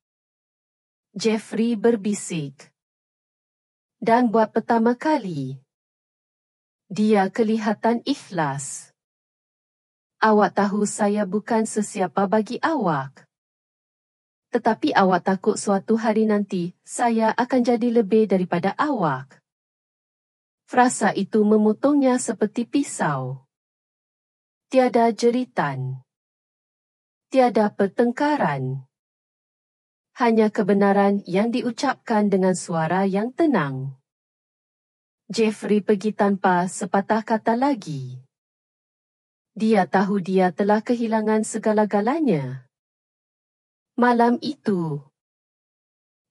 Jeffrey berbisik. Dan buat pertama kali, dia kelihatan ikhlas. Awak tahu saya bukan sesiapa bagi awak. Tetapi awak takut suatu hari nanti saya akan jadi lebih daripada awak. Frasa itu memotongnya seperti pisau. Tiada jeritan. Tiada pertengkaran. Hanya kebenaran yang diucapkan dengan suara yang tenang. Jeffrey pergi tanpa sepatah kata lagi. Dia tahu dia telah kehilangan segala-galanya. Malam itu,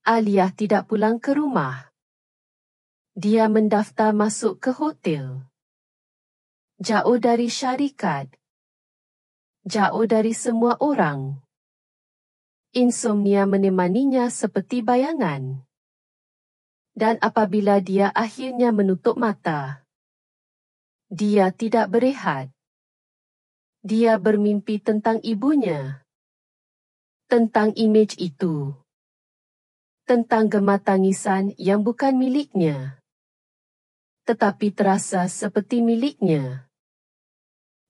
Alia tidak pulang ke rumah. Dia mendaftar masuk ke hotel. Jauh dari syarikat. Jauh dari semua orang. Insomnia menemaninya seperti bayangan. Dan apabila dia akhirnya menutup mata, dia tidak berehat. Dia bermimpi tentang ibunya. Tentang imej itu. Tentang gemar tangisan yang bukan miliknya. Tetapi terasa seperti miliknya.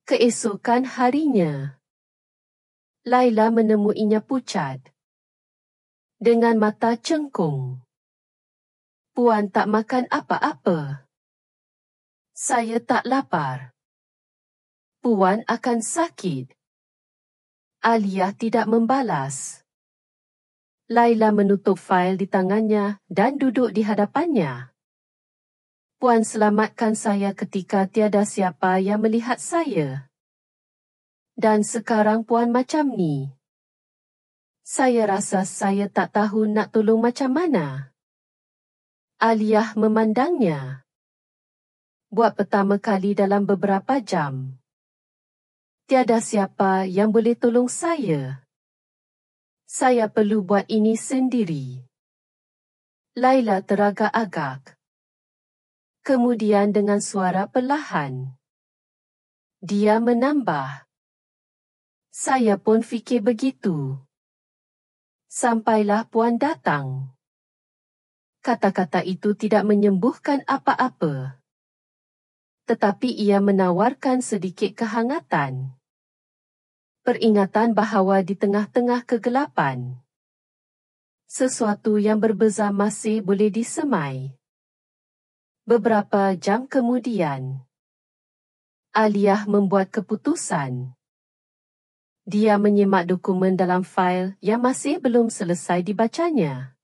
Keesokan harinya, Laila menemuinya pucat. Dengan mata cengkung. Puan tak makan apa-apa. Saya tak lapar. Puan akan sakit. Alia tidak membalas. Laila menutup fail di tangannya dan duduk di hadapannya. Puan selamatkan saya ketika tiada siapa yang melihat saya. Dan sekarang Puan macam ni. Saya rasa saya tak tahu nak tolong macam mana. Alia memandangnya. Buat pertama kali dalam beberapa jam. Tiada siapa yang boleh tolong saya. Saya perlu buat ini sendiri. Laila teragak-agak. Kemudian dengan suara perlahan, dia menambah. Saya pun fikir begitu. Sampailah Puan datang. Kata-kata itu tidak menyembuhkan apa-apa. Tetapi ia menawarkan sedikit kehangatan. Peringatan bahawa di tengah-tengah kegelapan, sesuatu yang berbeza masih boleh disemai. Beberapa jam kemudian, Alia membuat keputusan. Dia menyimak dokumen dalam fail yang masih belum selesai dibacanya.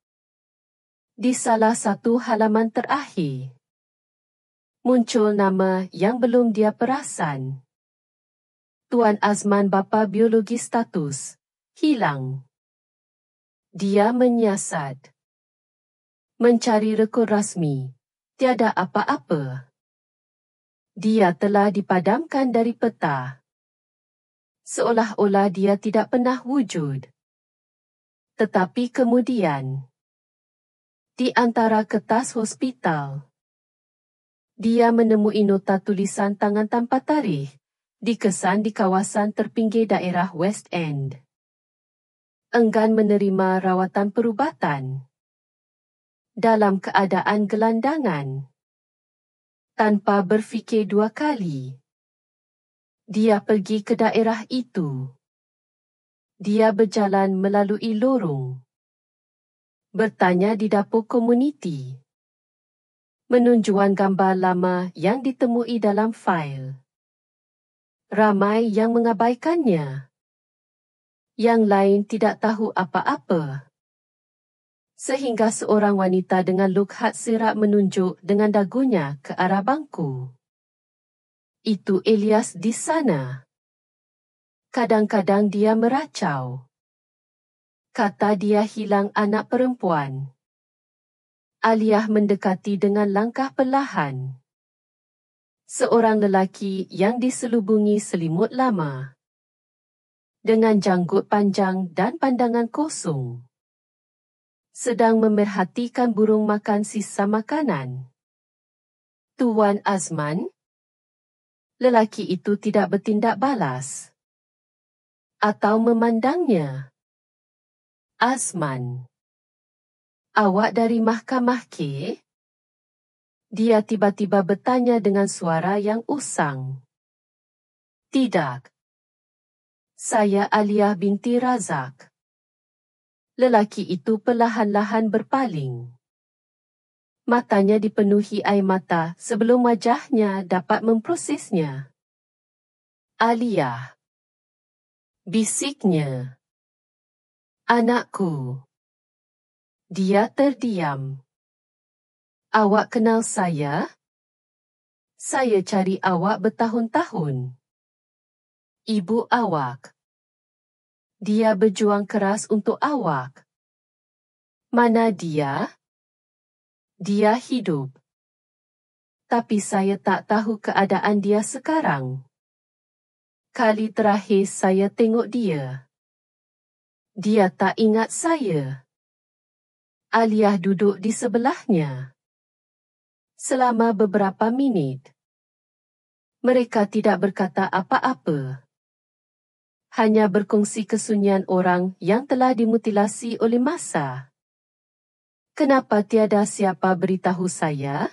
Di salah satu halaman terakhir, muncul nama yang belum dia perasan. Tuan Azman bapa biologi status, hilang. Dia menyiasat. Mencari rekod rasmi, tiada apa-apa. Dia telah dipadamkan dari peta. Seolah-olah dia tidak pernah wujud. Tetapi kemudian, di antara kertas hospital, dia menemui nota tulisan tangan tanpa tarikh, dikesan di kawasan terpinggir daerah West End. Enggan menerima rawatan perubatan. Dalam keadaan gelandangan. Tanpa berfikir dua kali. Dia pergi ke daerah itu. Dia berjalan melalui lorong. Bertanya di dapur komuniti. Menunjukkan gambar lama yang ditemui dalam fail. Ramai yang mengabaikannya. Yang lain tidak tahu apa-apa. Sehingga seorang wanita dengan lukhat sirap menunjuk dengan dagunya ke arah bangku. Itu Elias di sana. Kadang-kadang dia meracau. Kata dia hilang anak perempuan. Alia mendekati dengan langkah perlahan. Seorang lelaki yang diselubungi selimut lama. Dengan janggut panjang dan pandangan kosong. Sedang memerhatikan burung makan sisa makanan. Tuan Azman? Lelaki itu tidak bertindak balas. Atau memandangnya. Azman. Awak dari mahkamah ke? Dia tiba-tiba bertanya dengan suara yang usang. Tidak. Saya Alia binti Razak. Lelaki itu perlahan-lahan berpaling. Matanya dipenuhi air mata sebelum wajahnya dapat memprosesnya. Aliyah. Bisiknya. Anakku. Dia terdiam. Awak kenal saya? Saya cari awak bertahun-tahun. Ibu awak. Dia berjuang keras untuk awak. Mana dia? Dia hidup. Tapi saya tak tahu keadaan dia sekarang. Kali terakhir saya tengok dia. Dia tak ingat saya. Aliyah duduk di sebelahnya. Selama beberapa minit. Mereka tidak berkata apa-apa. Hanya berkongsi kesunyian orang yang telah dimutilasi oleh masa. Kenapa tiada siapa beritahu saya?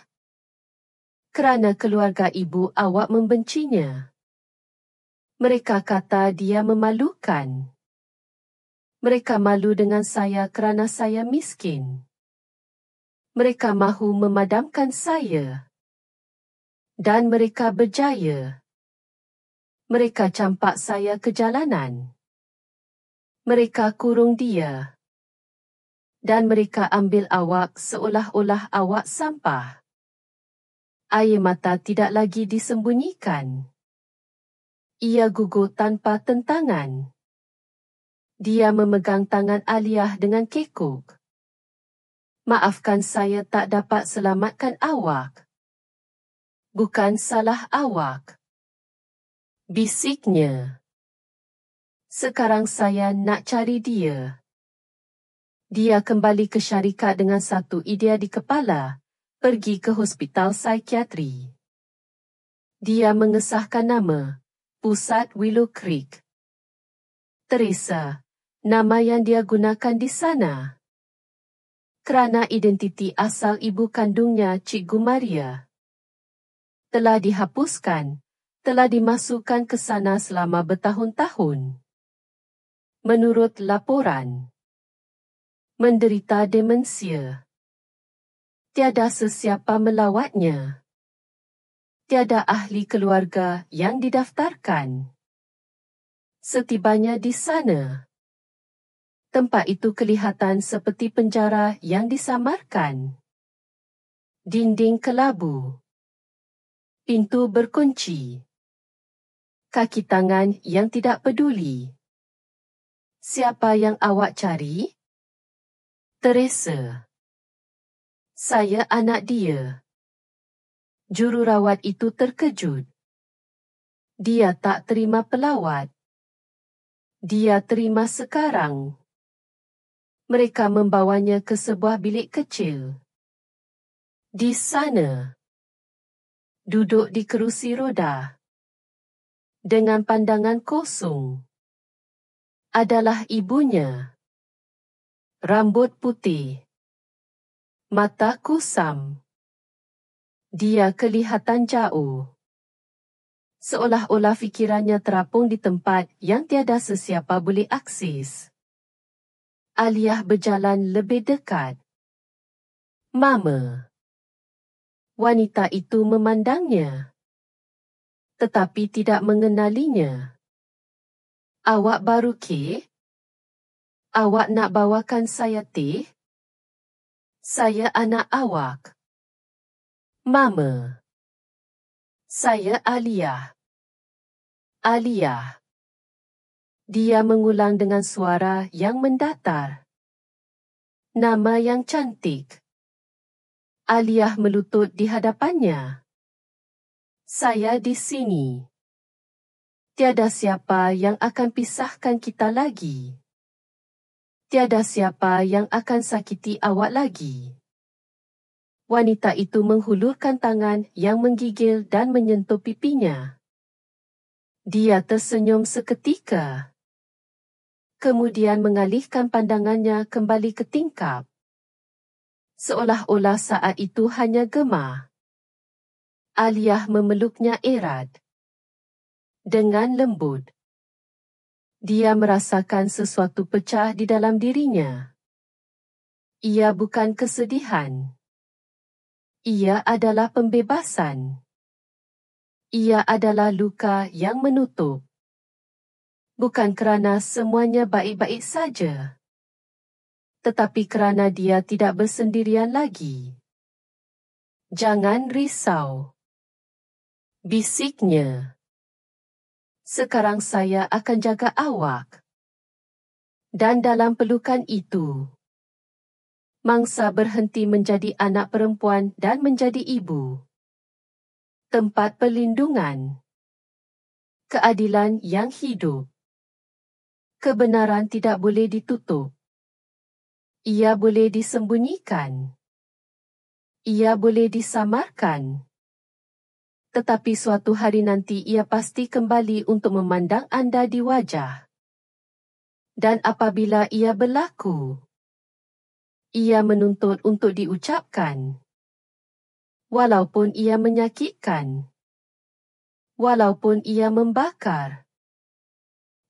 Kerana keluarga ibu awak membencinya. Mereka kata dia memalukan. Mereka malu dengan saya kerana saya miskin. Mereka mahu memadamkan saya. Dan mereka berjaya. Mereka campak saya ke jalanan. Mereka kurung dia. Dan mereka ambil awak seolah-olah awak sampah. Air mata tidak lagi disembunyikan. Ia gugur tanpa tentangan. Dia memegang tangan Aliyah dengan kekok. Maafkan saya tak dapat selamatkan awak. Bukan salah awak. Bisiknya. Sekarang saya nak cari dia. Dia kembali ke syarikat dengan satu idea di kepala. Pergi ke hospital psikiatri. Dia mengesahkan nama, Pusat Willow Creek. Teresa, nama yang dia gunakan di sana. Kerana identiti asal ibu kandungnya, Cikgu Maria, telah dihapuskan, telah dimasukkan ke sana selama bertahun-tahun. Menurut laporan, menderita demensia. Tiada sesiapa melawatnya. Tiada ahli keluarga yang didaftarkan. Setibanya di sana, tempat itu kelihatan seperti penjara yang disamarkan. Dinding kelabu. Pintu berkunci. Kaki tangan yang tidak peduli. Siapa yang awak cari? Teresa. Saya anak dia. Jururawat itu terkejut. Dia tak terima pelawat. Dia terima sekarang. Mereka membawanya ke sebuah bilik kecil. Di sana, duduk di kerusi roda, dengan pandangan kosong, adalah ibunya. Rambut putih. Mata kusam. Dia kelihatan jauh. Seolah-olah fikirannya terapung di tempat yang tiada sesiapa boleh akses. Aliyah berjalan lebih dekat. Mama. Wanita itu memandangnya. Tetapi tidak mengenalinya. Awak baru ke? Awak nak bawakan saya teh? Saya anak awak. Mama. Saya Aliyah. Aliyah. Dia mengulang dengan suara yang mendatar. Nama yang cantik. Aliyah melutut di hadapannya. Saya di sini. Tiada siapa yang akan pisahkan kita lagi. Tiada siapa yang akan sakiti awak lagi. Wanita itu menghulurkan tangan yang menggigil dan menyentuh pipinya. Dia tersenyum seketika. Kemudian mengalihkan pandangannya kembali ke tingkap. Seolah-olah saat itu hanya gemar. Aliyah memeluknya erat. Dengan lembut. Dia merasakan sesuatu pecah di dalam dirinya. Ia bukan kesedihan. Ia adalah pembebasan. Ia adalah luka yang menutup. Bukan kerana semuanya baik-baik saja, tetapi kerana dia tidak bersendirian lagi. Jangan risau, bisiknya. Sekarang saya akan jaga awak. Dan dalam pelukan itu, mangsa berhenti menjadi anak perempuan dan menjadi ibu. Tempat perlindungan. Keadilan yang hidup. Kebenaran tidak boleh ditutup. Ia boleh disembunyikan. Ia boleh disamarkan. Tetapi suatu hari nanti ia pasti kembali untuk memandang anda di wajah. Dan apabila ia berlaku, ia menuntut untuk diucapkan. Walaupun ia menyakitkan. Walaupun ia membakar.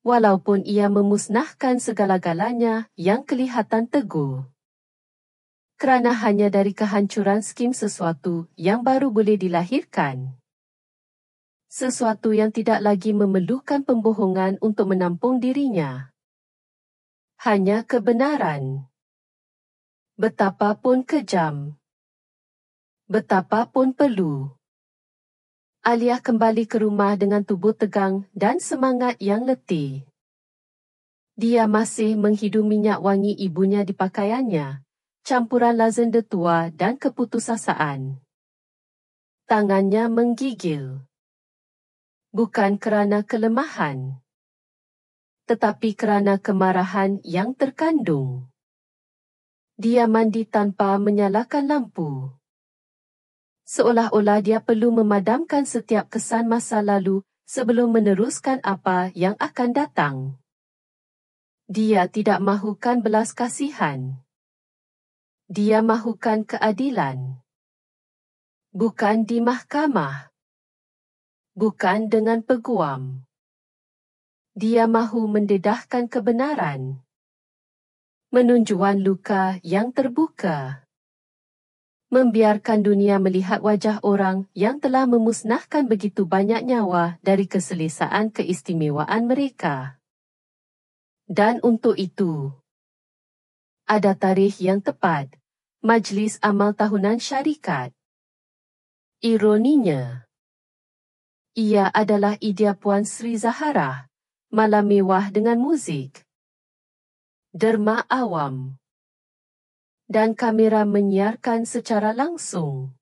Walaupun ia memusnahkan segala-galanya yang kelihatan teguh. Kerana hanya dari kehancuran skim sesuatu yang baru boleh dilahirkan. Sesuatu yang tidak lagi memerlukan pembohongan untuk menampung dirinya. Hanya kebenaran. Betapapun kejam. Betapapun perlu. Alia kembali ke rumah dengan tubuh tegang dan semangat yang letih. Dia masih menghidu minyak wangi ibunya di pakaiannya, campuran lavender tua dan keputusasaan. Tangannya menggigil. Bukan kerana kelemahan, tetapi kerana kemarahan yang terkandung. Dia mandi tanpa menyalakan lampu. Seolah-olah dia perlu memadamkan setiap kesan masa lalu sebelum meneruskan apa yang akan datang. Dia tidak mahukan belas kasihan. Dia mahukan keadilan. Bukan di mahkamah. Bukan dengan peguam. Dia mahu mendedahkan kebenaran. Menunjukkan luka yang terbuka. Membiarkan dunia melihat wajah orang yang telah memusnahkan begitu banyak nyawa dari keselesaan keistimewaan mereka. Dan untuk itu, ada tarikh yang tepat, Majlis Amal Tahunan Syarikat. Ironinya, ia adalah idea Puan Sri Zahara, malam mewah dengan muzik, derma awam, dan kamera menyiarkan secara langsung.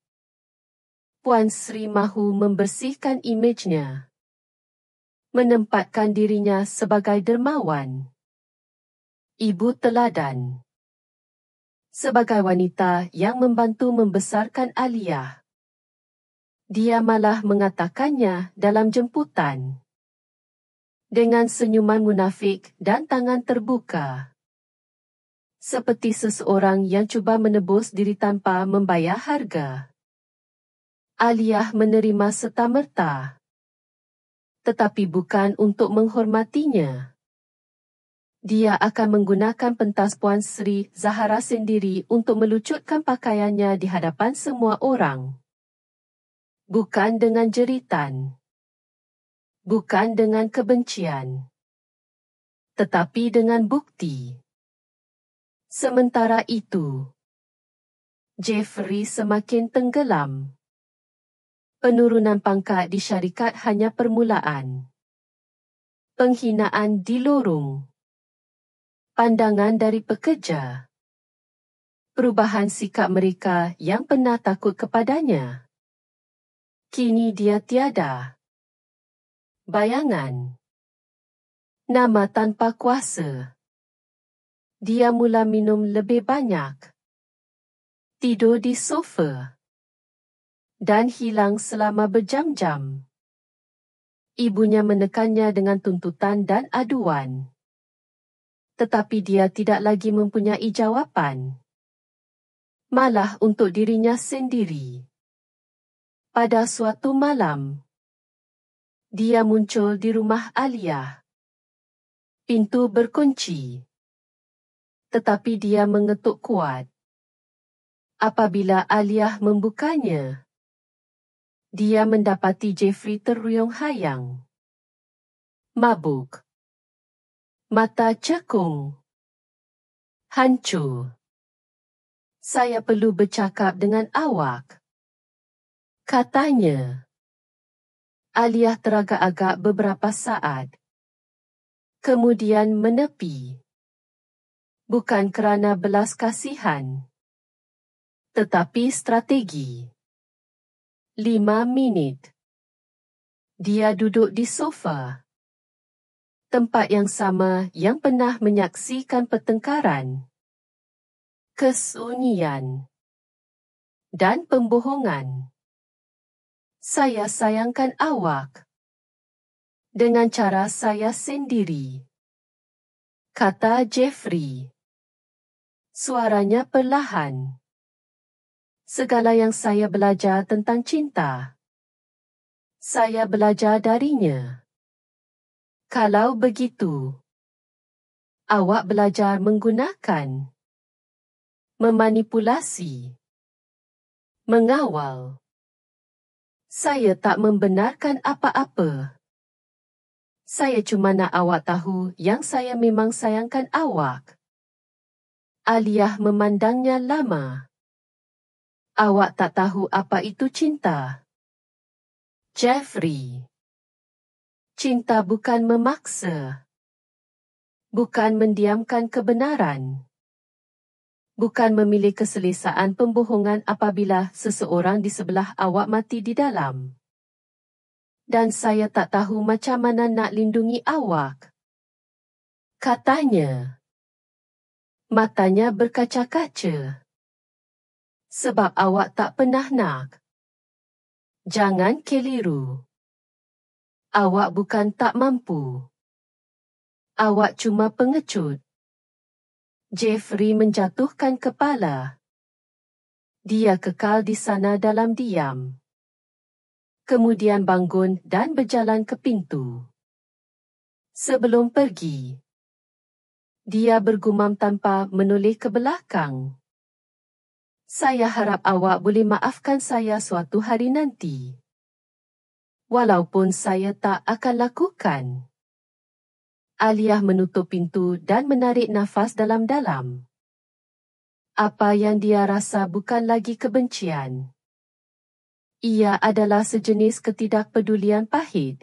Puan Sri mahu membersihkan imejnya, menempatkan dirinya sebagai dermawan, ibu teladan, sebagai wanita yang membantu membesarkan Alia. Dia malah mengatakannya dalam jemputan. Dengan senyuman munafik dan tangan terbuka. Seperti seseorang yang cuba menebus diri tanpa membayar harga. Alia menerima serta-merta. Tetapi bukan untuk menghormatinya. Dia akan menggunakan pentas Puan Sri Zahara sendiri untuk melucutkan pakaiannya di hadapan semua orang. Bukan dengan jeritan. Bukan dengan kebencian. Tetapi dengan bukti. Sementara itu, Jeffrey semakin tenggelam. Penurunan pangkat di syarikat hanya permulaan. Penghinaan di lorong. Pandangan dari pekerja. Perubahan sikap mereka yang pernah takut kepadanya. Kini dia tiada. Bayangan. Nama tanpa kuasa. Dia mula minum lebih banyak. Tidur di sofa. Dan hilang selama berjam-jam. Ibunya menekannya dengan tuntutan dan aduan. Tetapi dia tidak lagi mempunyai jawapan. Malah untuk dirinya sendiri. Pada suatu malam, dia muncul di rumah Alia. Pintu berkunci. Tetapi dia mengetuk kuat. Apabila Alia membukanya, Dia mendapati Jeffrey terruyung hayang. Mabuk. Mata cekung. Hancur. Saya perlu bercakap dengan awak, katanya. Alia teragak-agak beberapa saat. Kemudian menepi. Bukan kerana belas kasihan, tetapi strategi. 5 minit. Dia duduk di sofa. Tempat yang sama yang pernah menyaksikan pertengkaran, kesunyian, dan pembohongan. Saya sayangkan awak. Dengan cara saya sendiri, kata Jeffrey. Suaranya perlahan. Segala yang saya belajar tentang cinta, saya belajar darinya. Kalau begitu, awak belajar menggunakan, memanipulasi, mengawal. Saya tak membenarkan apa-apa. Saya cuma nak awak tahu yang saya memang sayangkan awak. Alia memandangnya lama. Awak tak tahu apa itu cinta, Jeffrey. Cinta bukan memaksa. Bukan mendiamkan kebenaran. Bukan memilih keselesaan pembohongan apabila seseorang di sebelah awak mati di dalam. Dan saya tak tahu macam mana nak lindungi awak, katanya. Matanya berkaca-kaca. Sebab awak tak pernah nak. Jangan keliru. Awak bukan tak mampu. Awak cuma pengecut. Jeffrey menjatuhkan kepala. Dia kekal di sana dalam diam. Kemudian bangun dan berjalan ke pintu. Sebelum pergi, dia bergumam tanpa menoleh ke belakang. Saya harap awak boleh maafkan saya suatu hari nanti. Walaupun saya tak akan lakukan. Alia menutup pintu dan menarik nafas dalam-dalam. Apa yang dia rasa bukan lagi kebencian. Ia adalah sejenis ketidakpedulian pahit.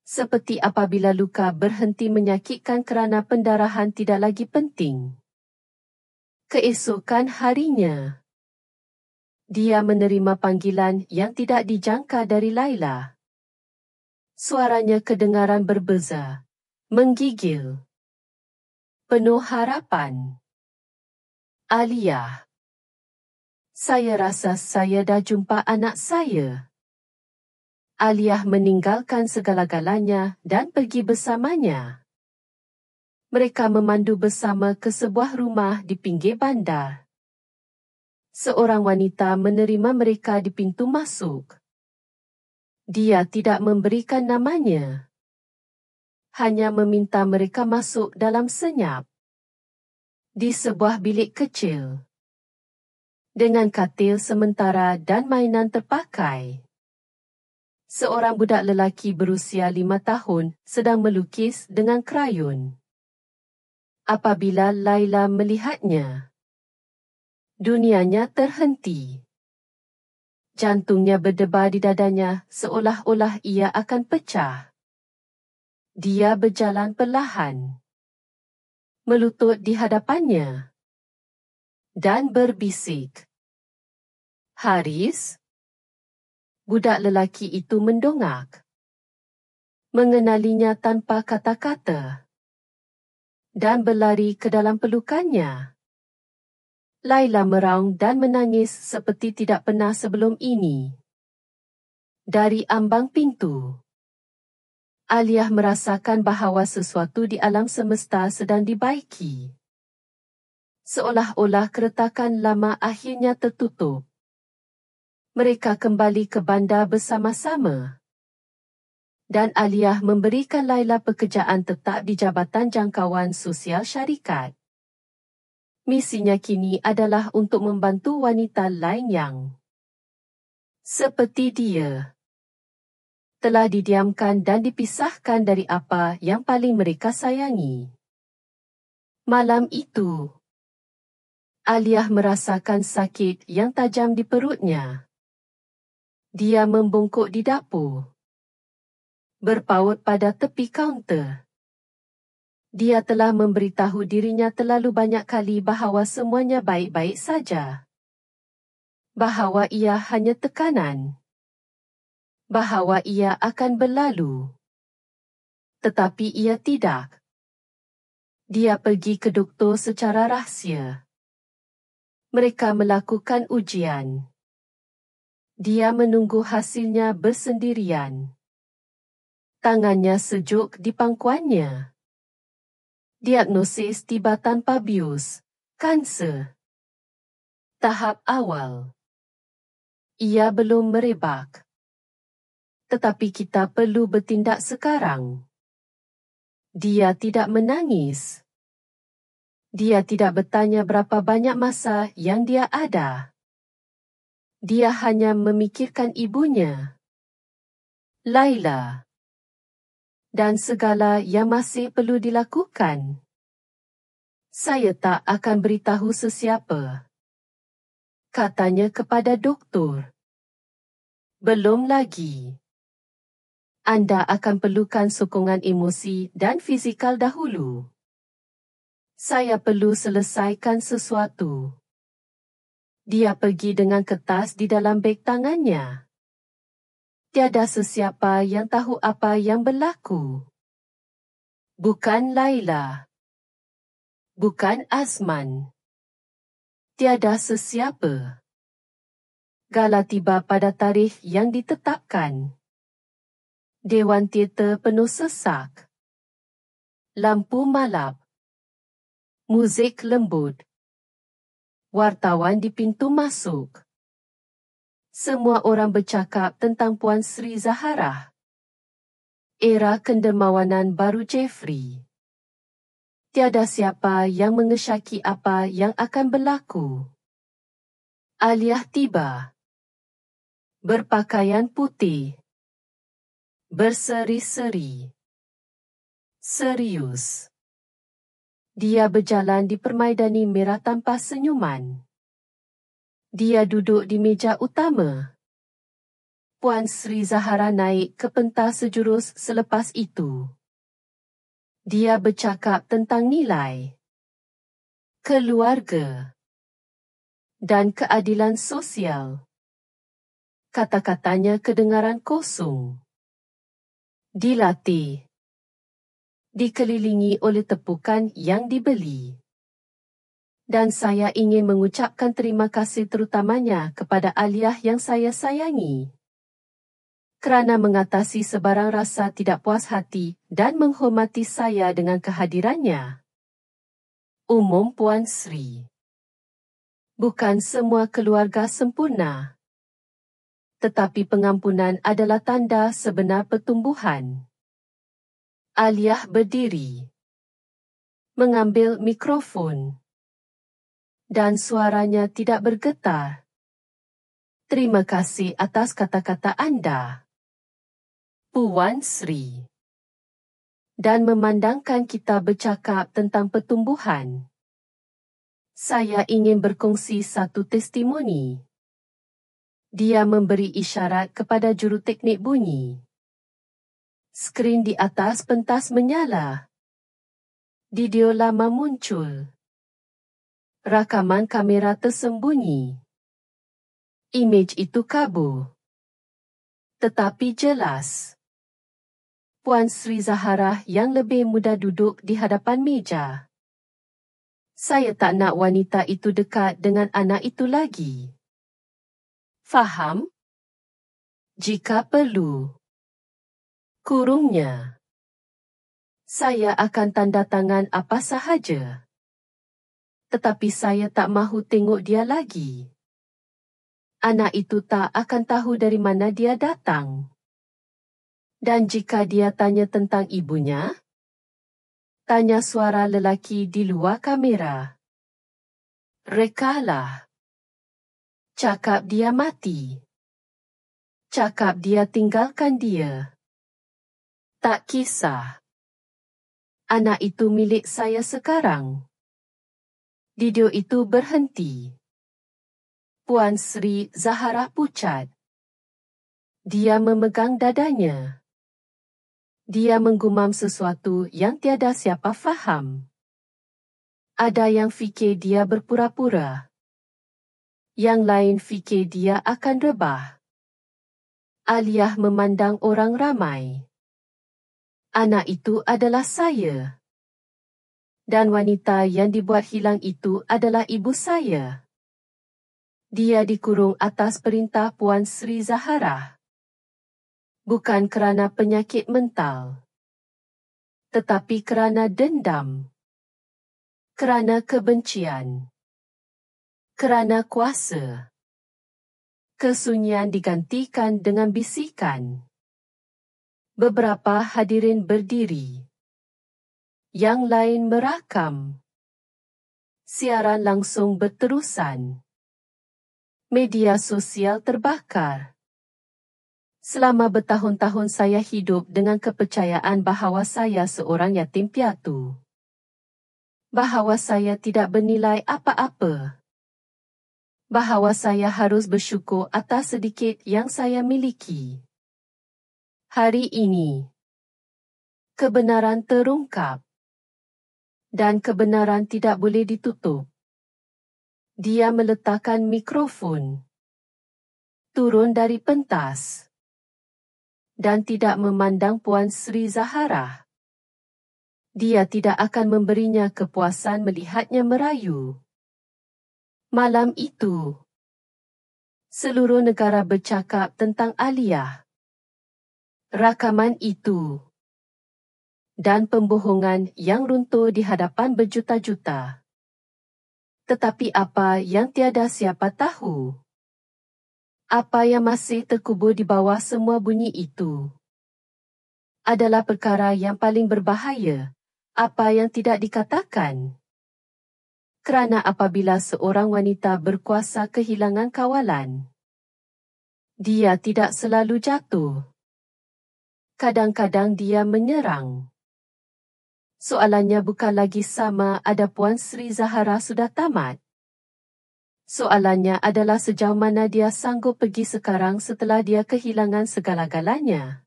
Seperti apabila luka berhenti menyakitkan kerana pendarahan tidak lagi penting. Keesokan harinya, dia menerima panggilan yang tidak dijangka dari Laila. Suaranya kedengaran berbeza, menggigil. Penuh harapan. Alia. Saya rasa saya dah jumpa anak saya. Alia meninggalkan segala-galanya dan pergi bersamanya. Mereka memandu bersama ke sebuah rumah di pinggir bandar. Seorang wanita menerima mereka di pintu masuk. Dia tidak memberikan namanya. Hanya meminta mereka masuk dalam senyap. Di sebuah bilik kecil. Dengan katil sementara dan mainan terpakai. Seorang budak lelaki berusia 5 tahun sedang melukis dengan krayon. Apabila Laila melihatnya, dunianya terhenti. Jantungnya berdebar di dadanya seolah-olah ia akan pecah. Dia berjalan perlahan, melutut di hadapannya, dan berbisik. Haris? Budak lelaki itu mendongak. Mengenalinya tanpa kata-kata. Dan berlari ke dalam pelukannya. Laila meraung dan menangis seperti tidak pernah sebelum ini. Dari ambang pintu, Alia merasakan bahawa sesuatu di alam semesta sedang dibaiki. Seolah-olah keretakan lama akhirnya tertutup. Mereka kembali ke bandar bersama-sama. Dan Alia memberikan Laila pekerjaan tetap di Jabatan Jangkauan Sosial Syarikat. Misinya kini adalah untuk membantu wanita lain yang Seperti dia telah didiamkan dan dipisahkan dari apa yang paling mereka sayangi. Malam itu, Aliyah merasakan sakit yang tajam di perutnya. Dia membungkuk di dapur, berpaut pada tepi kaunter. Dia telah memberitahu dirinya terlalu banyak kali bahawa semuanya baik-baik saja. Bahawa ia hanya tekanan. Bahawa ia akan berlalu. Tetapi ia tidak. Dia pergi ke doktor secara rahsia. Mereka melakukan ujian. Dia menunggu hasilnya bersendirian. Tangannya sejuk di pangkuannya. Diagnosis tiba tanpa bius, kanser. Tahap awal. Ia belum merebak. Tetapi kita perlu bertindak sekarang. Dia tidak menangis. Dia tidak bertanya berapa banyak masa yang dia ada. Dia hanya memikirkan ibunya, Laila, dan segala yang masih perlu dilakukan. Saya tak akan beritahu sesiapa, katanya kepada doktor. Belum lagi. Anda akan perlukan sokongan emosi dan fizikal dahulu. Saya perlu selesaikan sesuatu. Dia pergi dengan kertas di dalam beg tangannya. Tiada sesiapa yang tahu apa yang berlaku. Bukan Laila. Bukan Azman. Tiada sesiapa. Gala tiba pada tarikh yang ditetapkan. Dewan teater penuh sesak. Lampu malap. Muzik lembut. Wartawan di pintu masuk. Semua orang bercakap tentang Puan Sri Zaharah. Era kendemawanan baru Jeffrey. Tiada siapa yang mengesyaki apa yang akan berlaku. Aliyah tiba. Berpakaian putih. Berseri-seri. Serius. Dia berjalan di permaidani merah tanpa senyuman. Dia duduk di meja utama. Puan Sri Zaharah naik ke pentas sejurus selepas itu. Dia bercakap tentang nilai, keluarga, dan keadilan sosial. Kata-katanya kedengaran kosong. Dilatih. Dikelilingi oleh tepukan yang dibeli. Dan saya ingin mengucapkan terima kasih terutamanya kepada Aliyah yang saya sayangi. Kerana mengatasi sebarang rasa tidak puas hati dan menghormati saya dengan kehadirannya. Umum Puan Sri. Bukan semua keluarga sempurna. Tetapi pengampunan adalah tanda sebenar pertumbuhan. Aliyah berdiri. Mengambil mikrofon. Dan suaranya tidak bergetar. Terima kasih atas kata-kata anda, Puan Sri. Dan memandangkan kita bercakap tentang pertumbuhan. Saya ingin berkongsi satu testimoni. Dia memberi isyarat kepada juruteknik bunyi. Skrin di atas pentas menyala. Video lama muncul. Rakaman kamera tersembunyi. Imej itu kabur. Tetapi jelas. Puan Sri Zaharah yang lebih muda duduk di hadapan meja. Saya tak nak wanita itu dekat dengan anak itu lagi. Faham? Jika perlu. Kurungnya. Saya akan tanda tangan apa sahaja. Tetapi saya tak mahu tengok dia lagi. Anak itu tak akan tahu dari mana dia datang. Dan jika dia tanya tentang ibunya, tanya suara lelaki di luar kamera. Rekalah. Cakap dia mati. Cakap dia tinggalkan dia. Tak kisah. Anak itu milik saya sekarang. Video itu berhenti. Puan Sri Zahara pucat. Dia memegang dadanya. Dia menggumam sesuatu yang tiada siapa faham. Ada yang fikir dia berpura-pura. Yang lain fikir dia akan rebah. Aliyah memandang orang ramai. Anak itu adalah saya. Dan wanita yang dibuat hilang itu adalah ibu saya. Dia dikurung atas perintah Puan Sri Zahara. Bukan kerana penyakit mental. Tetapi kerana dendam. Kerana kebencian. Kerana kuasa. Kesunyian digantikan dengan bisikan. Beberapa hadirin berdiri. Yang lain merakam. Siaran langsung berterusan. Media sosial terbakar. Selama bertahun-tahun saya hidup dengan kepercayaan bahawa saya seorang yatim piatu. Bahawa saya tidak bernilai apa-apa. Bahawa saya harus bersyukur atas sedikit yang saya miliki. Hari ini, kebenaran terungkap. Dan kebenaran tidak boleh ditutup. Dia meletakkan mikrofon. Turun dari pentas. Dan tidak memandang Puan Sri Zahara. Dia tidak akan memberinya kepuasan melihatnya merayu. Malam itu, seluruh negara bercakap tentang Aliyah. Rakaman itu dan pembohongan yang runtuh di hadapan berjuta-juta. Tetapi apa yang tiada siapa tahu? Apa yang masih terkubur di bawah semua bunyi itu? Adalah perkara yang paling berbahaya, apa yang tidak dikatakan. Kerana apabila seorang wanita berkuasa kehilangan kawalan, dia tidak selalu jatuh. Kadang-kadang dia menyerang. Soalannya bukan lagi sama ada Puan Sri Zahara sudah tamat. Soalannya adalah sejauh mana dia sanggup pergi sekarang setelah dia kehilangan segala-galanya.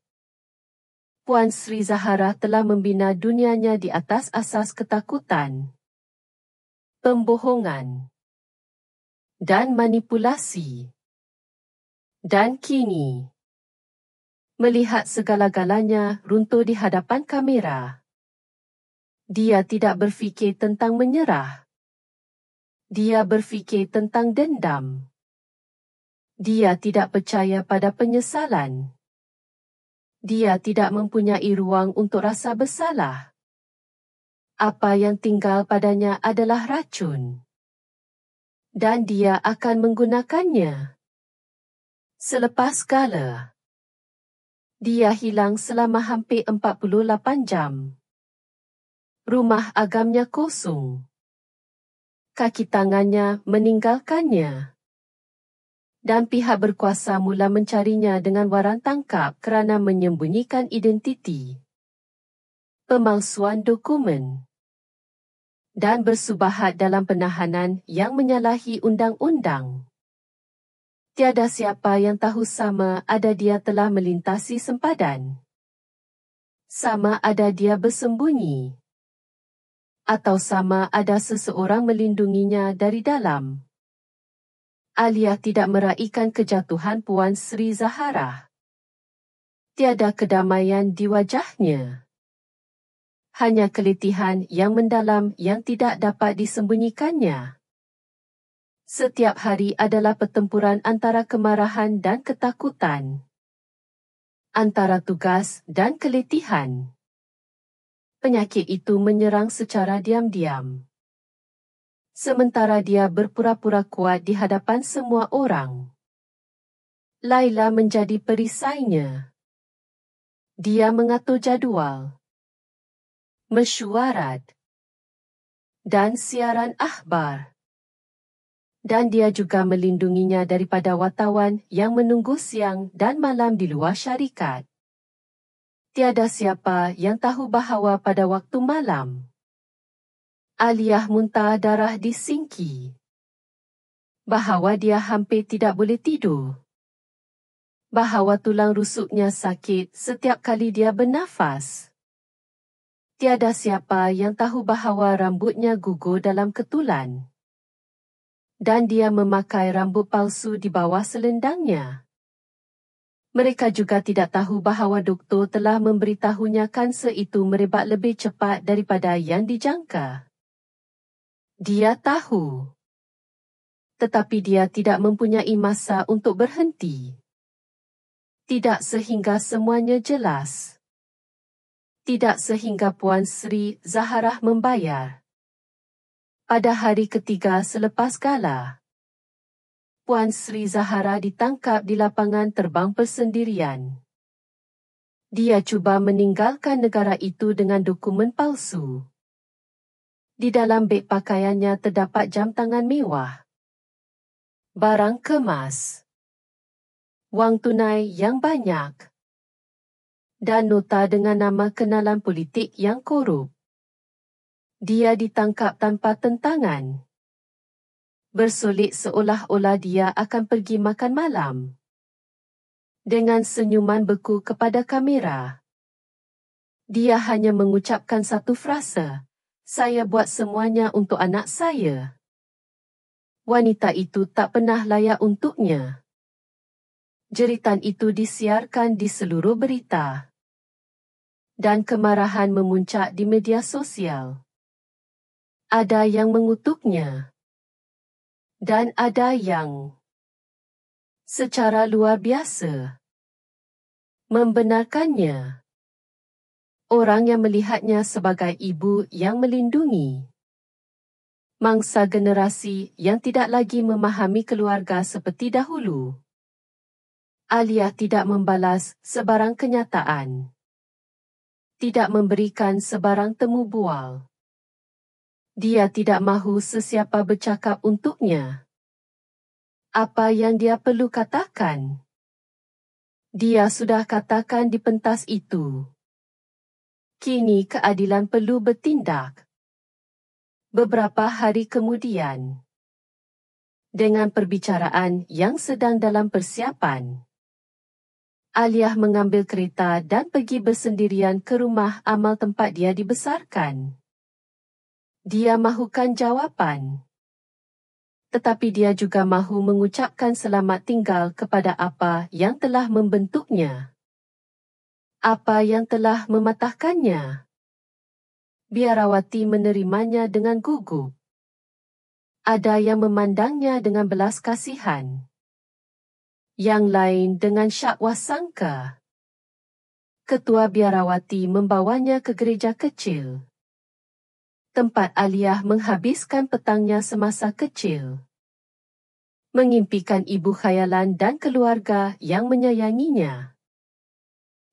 Puan Sri Zahara telah membina dunianya di atas asas ketakutan, pembohongan, dan manipulasi. Dan kini, melihat segala-galanya runtuh di hadapan kamera, dia tidak berfikir tentang menyerah. Dia berfikir tentang dendam. Dia tidak percaya pada penyesalan. Dia tidak mempunyai ruang untuk rasa bersalah. Apa yang tinggal padanya adalah racun. Dan dia akan menggunakannya. Selepas segala, dia hilang selama hampir 48 jam. Rumah agamnya kosong. Kaki tangannya meninggalkannya. Dan pihak berkuasa mula mencarinya dengan waran tangkap kerana menyembunyikan identiti, pemalsuan dokumen, dan bersubahat dalam penahanan yang menyalahi undang-undang. Tiada siapa yang tahu sama ada dia telah melintasi sempadan. Sama ada dia bersembunyi. Atau sama ada seseorang melindunginya dari dalam. Aliyah tidak meraihkan kejatuhan Puan Sri Zahara. Tiada kedamaian di wajahnya. Hanya keletihan yang mendalam yang tidak dapat disembunyikannya. Setiap hari adalah pertempuran antara kemarahan dan ketakutan. Antara tugas dan keletihan. Penyakit itu menyerang secara diam-diam. Sementara dia berpura-pura kuat di hadapan semua orang. Laila menjadi perisainya. Dia mengatur jadual, mesyuarat, dan siaran akhbar. Dan dia juga melindunginya daripada wartawan yang menunggu siang dan malam di luar syarikat. Tiada siapa yang tahu bahawa pada waktu malam, Aliyah muntah darah di sinki. Bahawa dia hampir tidak boleh tidur. Bahawa tulang rusuknya sakit setiap kali dia bernafas. Tiada siapa yang tahu bahawa rambutnya gugur dalam ketulan. Dan dia memakai rambut palsu di bawah selendangnya. Mereka juga tidak tahu bahawa doktor telah memberitahunya kanser itu merebak lebih cepat daripada yang dijangka. Dia tahu. Tetapi dia tidak mempunyai masa untuk berhenti. Tidak sehingga semuanya jelas. Tidak sehingga Puan Sri Zaharah membayar. Pada hari ketiga selepas gala, Puan Sri Zaharah ditangkap di lapangan terbang persendirian. Dia cuba meninggalkan negara itu dengan dokumen palsu. Di dalam beg pakaiannya terdapat jam tangan mewah, barang kemas, wang tunai yang banyak, dan nota dengan nama kenalan politik yang korup. Dia ditangkap tanpa tentangan. Bersolek seolah-olah dia akan pergi makan malam. Dengan senyuman beku kepada kamera. Dia hanya mengucapkan satu frasa, "Saya buat semuanya untuk anak saya." Wanita itu tak pernah layak untuknya. Jeritan itu disiarkan di seluruh berita. Dan kemarahan memuncak di media sosial. Ada yang mengutuknya. Dan ada yang secara luar biasa membenarkannya. Orang yang melihatnya sebagai ibu yang melindungi. Mangsa generasi yang tidak lagi memahami keluarga seperti dahulu. Aliyah tidak membalas sebarang kenyataan. Tidak memberikan sebarang temu bual. Dia tidak mahu sesiapa bercakap untuknya. Apa yang dia perlu katakan? Dia sudah katakan di pentas itu. Kini keadilan perlu bertindak. Beberapa hari kemudian, dengan perbicaraan yang sedang dalam persiapan, Aliyah mengambil kereta dan pergi bersendirian ke rumah amal tempat dia dibesarkan. Dia mahukan jawapan. Tetapi dia juga mahu mengucapkan selamat tinggal kepada apa yang telah membentuknya. Apa yang telah mematahkannya. Biarawati menerimanya dengan gugup. Ada yang memandangnya dengan belas kasihan. Yang lain dengan syakwa sangka. Ketua Biarawati membawanya ke gereja kecil. Tempat Aliyah menghabiskan petangnya semasa kecil. Mengimpikan ibu khayalan dan keluarga yang menyayanginya.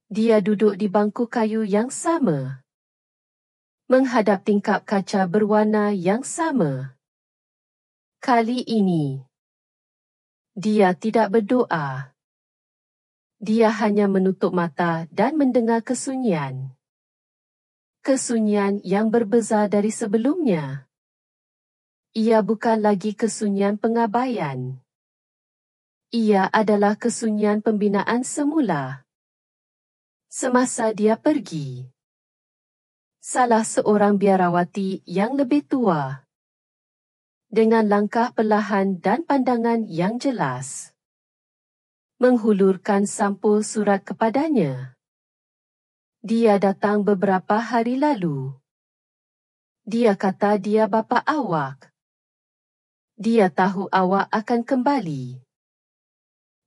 Dia duduk di bangku kayu yang sama. Menghadap tingkap kaca berwarna yang sama. Kali ini, dia tidak berdoa. Dia hanya menutup mata dan mendengar kesunyian. Kesunyian yang berbeza dari sebelumnya. Ia bukan lagi kesunyian pengabaian. Ia adalah kesunyian pembinaan semula. Semasa dia pergi. Salah seorang biarawati yang lebih tua. Dengan langkah perlahan dan pandangan yang jelas. Menghulurkan sampul surat kepadanya. Dia datang beberapa hari lalu. Dia kata dia bapa awak. Dia tahu awak akan kembali.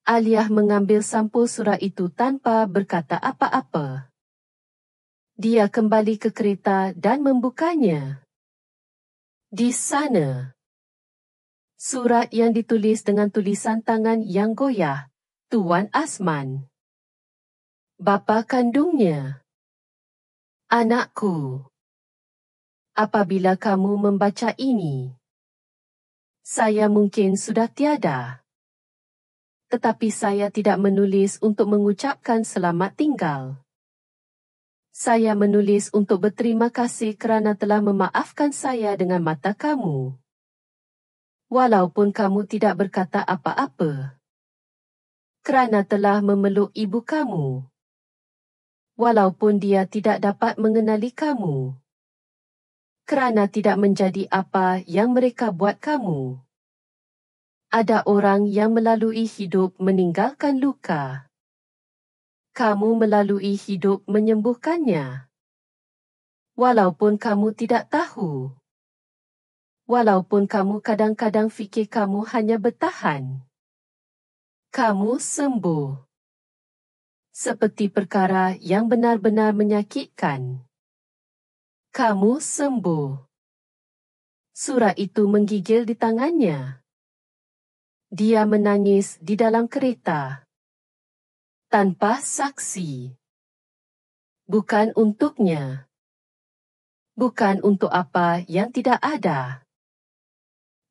Aliyah mengambil sampul surat itu tanpa berkata apa-apa. Dia kembali ke kereta dan membukanya. Di sana, surat yang ditulis dengan tulisan tangan yang goyah, Tuan Asman. Bapa kandungnya. Anakku. Apabila kamu membaca ini, Saya mungkin sudah tiada. Tetapi saya tidak menulis untuk mengucapkan selamat tinggal. Saya menulis untuk berterima kasih kerana telah memaafkan saya dengan mata kamu. Walaupun kamu tidak berkata apa-apa. Kerana telah memeluk ibu kamu. Walaupun dia tidak dapat mengenali kamu. Kerana tidak menjadi apa yang mereka buat kamu. Ada orang yang melalui hidup meninggalkan luka. Kamu melalui hidup menyembuhkannya. Walaupun kamu tidak tahu. Walaupun kamu kadang-kadang fikir kamu hanya bertahan. Kamu sembuh. Seperti perkara yang benar-benar menyakitkan. Kamu sembuh. Surat itu menggigil di tangannya. Dia menangis di dalam kereta. Tanpa saksi. Bukan untuknya. Bukan untuk apa yang tidak ada.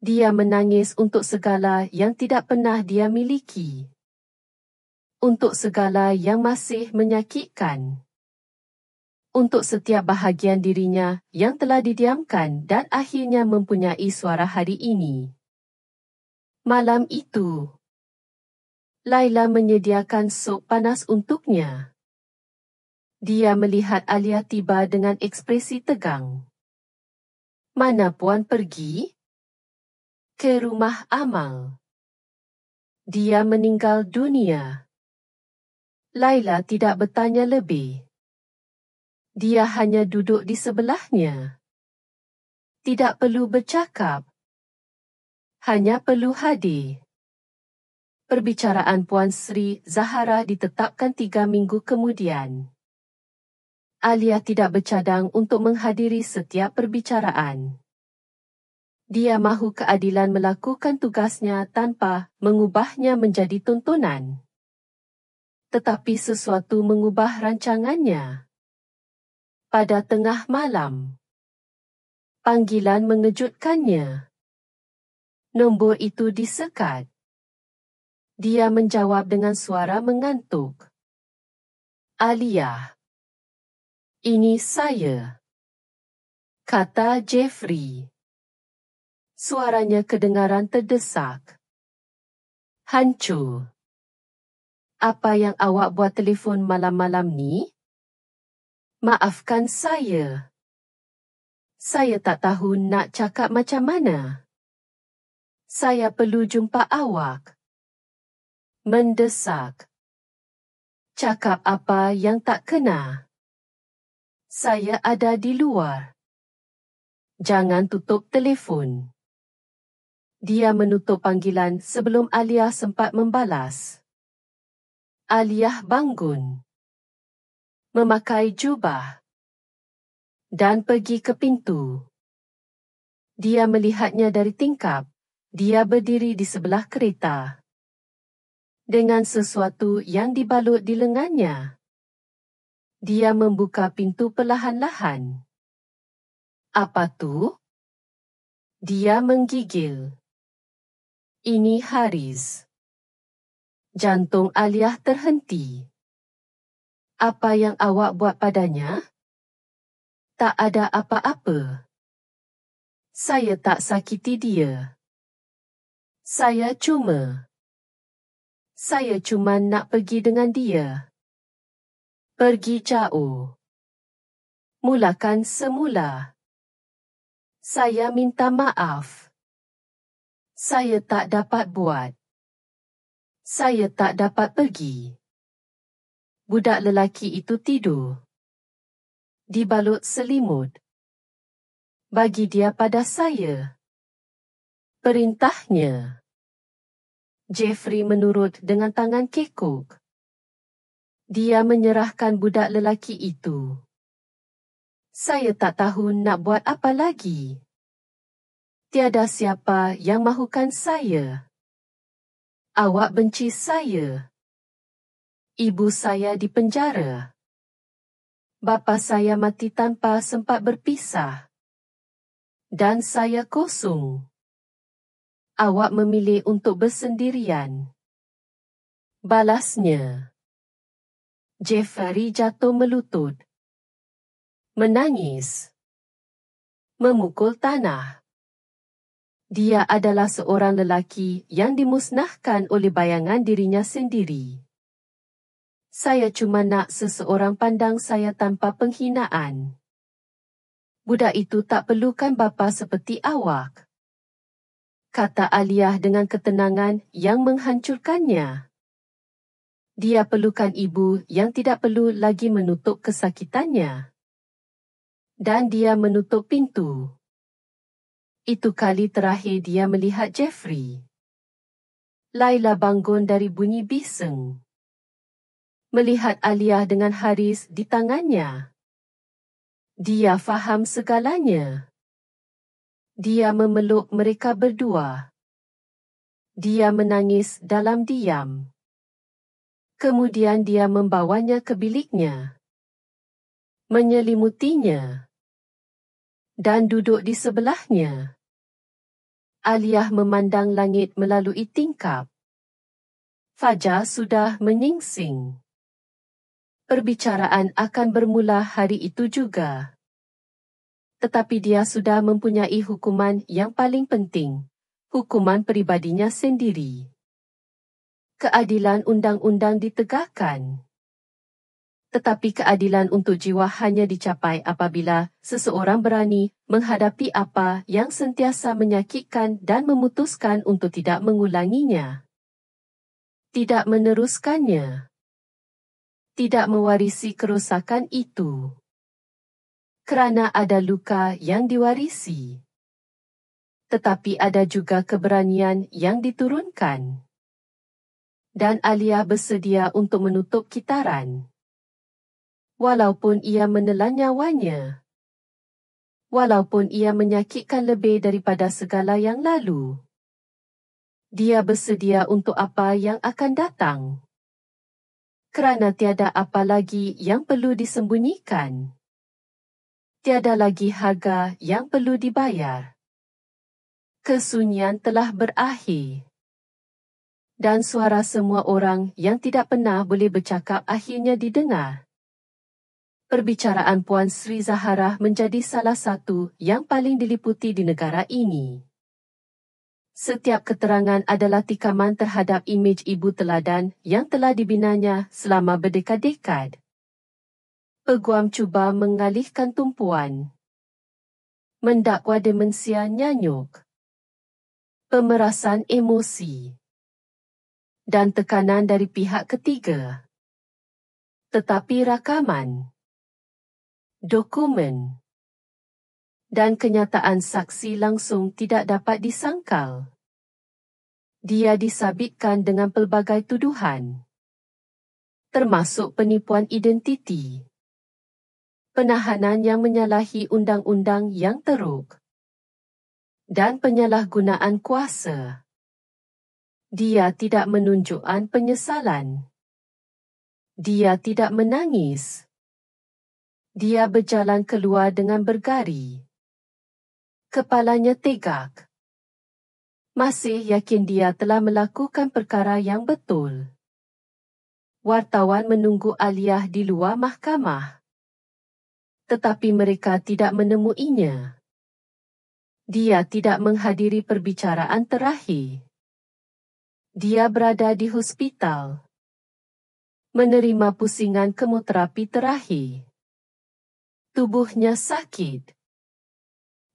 Dia menangis untuk segala yang tidak pernah dia miliki. Untuk segala yang masih menyakitkan. Untuk setiap bahagian dirinya yang telah didiamkan dan akhirnya mempunyai suara hari ini. Malam itu, Laila menyediakan sup panas untuknya. Dia melihat Alia tiba dengan ekspresi tegang. Mana Puan pergi? Ke rumah amal. Dia meninggal dunia. Laila tidak bertanya lebih. Dia hanya duduk di sebelahnya. Tidak perlu bercakap. Hanya perlu hadir. Perbicaraan Puan Sri Zahara ditetapkan 3 minggu kemudian. Alia tidak bercadang untuk menghadiri setiap perbicaraan. Dia mahu keadilan melakukan tugasnya tanpa mengubahnya menjadi tontonan. Tetapi sesuatu mengubah rancangannya. Pada tengah malam. Panggilan mengejutkannya. Nombor itu disekat. Dia menjawab dengan suara mengantuk. Alia. Ini saya. Kata Jeffrey. Suaranya kedengaran terdesak. Hancur. Apa yang awak buat telefon malam-malam ni? Maafkan saya. Saya tak tahu nak cakap macam mana. Saya perlu jumpa awak. Mendesak. Cakap apa yang tak kena. Saya ada di luar. Jangan tutup telefon. Dia menutup panggilan sebelum Alia sempat membalas. Alia bangun. Memakai jubah. Dan pergi ke pintu. Dia melihatnya dari tingkap. Dia berdiri di sebelah kereta. Dengan sesuatu yang dibalut di lengannya. Dia membuka pintu perlahan-lahan. Apa tu? Dia menggigil. Ini Haris. Jantung Alia terhenti. Apa yang awak buat padanya? Tak ada apa-apa. Saya tak sakiti dia. Saya cuma nak pergi dengan dia. Pergi jauh. Mulakan semula. Saya minta maaf. Saya tak dapat buat. Saya tak dapat pergi. Budak lelaki itu tidur. Dibalut selimut. Bagi dia pada saya. Perintahnya. Jeffrey menurut dengan tangan kekok. Dia menyerahkan budak lelaki itu. Saya tak tahu nak buat apa lagi. Tiada siapa yang mahukan saya. Awak benci saya. Ibu saya di penjara. Bapa saya mati tanpa sempat berpisah. Dan saya kosong. Awak memilih untuk bersendirian. Balasnya. Jeffrey jatuh melutut. Menangis. Memukul tanah. Dia adalah seorang lelaki yang dimusnahkan oleh bayangan dirinya sendiri. Saya cuma nak seseorang pandang saya tanpa penghinaan. Budak itu tak perlukan bapa seperti awak, kata Aliyah dengan ketenangan yang menghancurkannya. Dia perlukan ibu yang tidak perlu lagi menutup kesakitannya. Dan dia menutup pintu. Itu kali terakhir dia melihat Jeffrey. Laila bangun dari bunyi bising. Melihat Aliyah dengan Haris di tangannya. Dia faham segalanya. Dia memeluk mereka berdua. Dia menangis dalam diam. Kemudian dia membawanya ke biliknya. Menyelimutinya. Dan duduk di sebelahnya. Aliyah memandang langit melalui tingkap. Fajar sudah menyingsing. Perbicaraan akan bermula hari itu juga. Tetapi dia sudah mempunyai hukuman yang paling penting, hukuman peribadinya sendiri. Keadilan undang-undang ditegakkan. Tetapi keadilan untuk jiwa hanya dicapai apabila seseorang berani menghadapi apa yang sentiasa menyakitkan dan memutuskan untuk tidak mengulanginya. Tidak meneruskannya. Tidak mewarisi kerosakan itu. Kerana ada luka yang diwarisi. Tetapi ada juga keberanian yang diturunkan. Dan Aliyah bersedia untuk menutup kitaran. Walaupun ia menelan nyawanya. Walaupun ia menyakitkan lebih daripada segala yang lalu. Dia bersedia untuk apa yang akan datang. Kerana tiada apa lagi yang perlu disembunyikan. Tiada lagi harga yang perlu dibayar. Kesunyian telah berakhir. Dan suara semua orang yang tidak pernah boleh bercakap akhirnya didengar. Perbicaraan Puan Sri Zaharah menjadi salah satu yang paling diliputi di negara ini. Setiap keterangan adalah tikaman terhadap imej ibu teladan yang telah dibinanya selama berdekad-dekad. Peguam cuba mengalihkan tumpuan. Mendakwa demensia nyanyuk. Pemerasan emosi. Dan tekanan dari pihak ketiga. Tetapi rakaman, dokumen, dan kenyataan saksi langsung tidak dapat disangkal. Dia disabitkan dengan pelbagai tuduhan, termasuk penipuan identiti, penahanan yang menyalahi undang-undang yang teruk, dan penyalahgunaan kuasa. Dia tidak menunjukkan penyesalan. Dia tidak menangis. Dia berjalan keluar dengan bergari. Kepalanya tegak. Masih yakin dia telah melakukan perkara yang betul. Wartawan menunggu Aliyah di luar mahkamah. Tetapi mereka tidak menemuinya. Dia tidak menghadiri perbicaraan terakhir. Dia berada di hospital. Menerima pusingan kemoterapi terakhir. Tubuhnya sakit.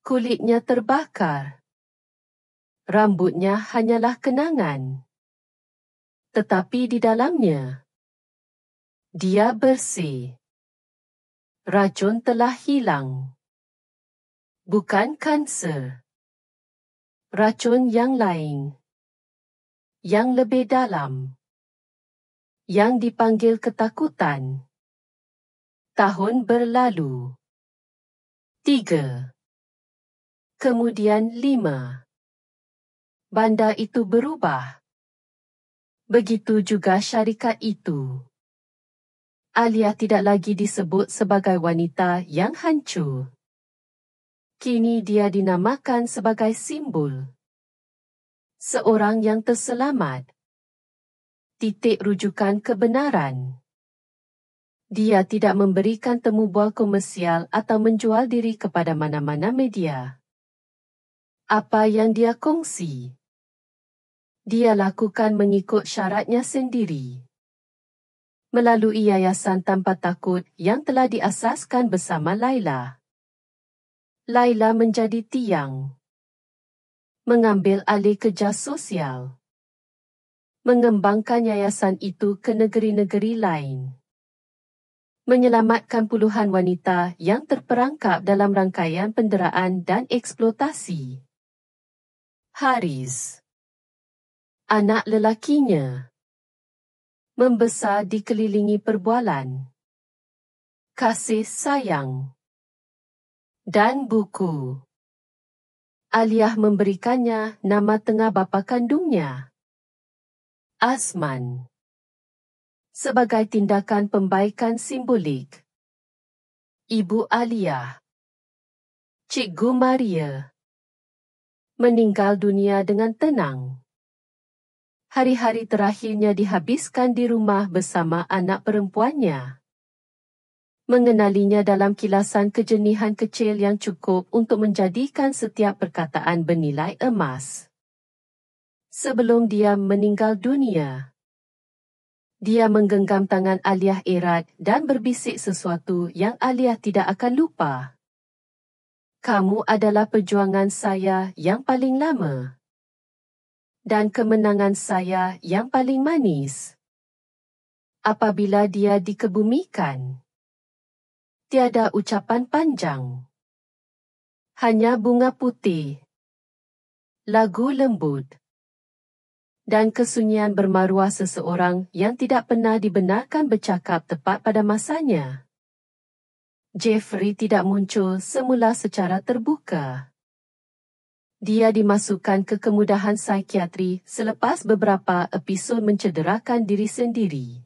Kulitnya terbakar. Rambutnya hanyalah kenangan. Tetapi di dalamnya, dia bersih. Racun telah hilang. Bukan kanser. Racun yang lain. Yang lebih dalam. Yang dipanggil ketakutan. Tahun berlalu. 3. Kemudian 5. Bandar itu berubah. Begitu juga syarikat itu. Aliyah tidak lagi disebut sebagai wanita yang hancur. Kini dia dinamakan sebagai simbol. Seorang yang terselamat. Titik rujukan kebenaran. Dia tidak memberikan temu bual komersial atau menjual diri kepada mana-mana media. Apa yang dia kongsi? Dia lakukan mengikut syaratnya sendiri. Melalui yayasan tanpa takut yang telah diasaskan bersama Laila. Laila menjadi tiang. Mengambil alih kerja sosial. Mengembangkan yayasan itu ke negeri-negeri lain. Menyelamatkan puluhan wanita yang terperangkap dalam rangkaian penderaan dan eksploitasi. Haris. Anak lelakinya. Membesar dikelilingi perbualan. Kasih sayang. Dan buku. Aliyah memberikannya nama tengah bapa kandungnya. Asman. Sebagai tindakan pembaikan simbolik. Ibu Aliyah. Cikgu Maria. Meninggal dunia dengan tenang. Hari-hari terakhirnya dihabiskan di rumah bersama anak perempuannya. Mengenalinya dalam kilasan kejenihan kecil yang cukup untuk menjadikan setiap perkataan bernilai emas. Sebelum dia meninggal dunia, dia menggenggam tangan Aliyah erat dan berbisik sesuatu yang Aliyah tidak akan lupa. Kamu adalah perjuangan saya yang paling lama. Dan kemenangan saya yang paling manis. Apabila dia dikebumikan, tiada ucapan panjang. Hanya bunga putih. Lagu lembut. Dan kesunyian bermaruah seseorang yang tidak pernah dibenarkan bercakap tepat pada masanya. Jeffrey tidak muncul semula secara terbuka. Dia dimasukkan ke kemudahan psikiatri selepas beberapa episod mencederakan diri sendiri.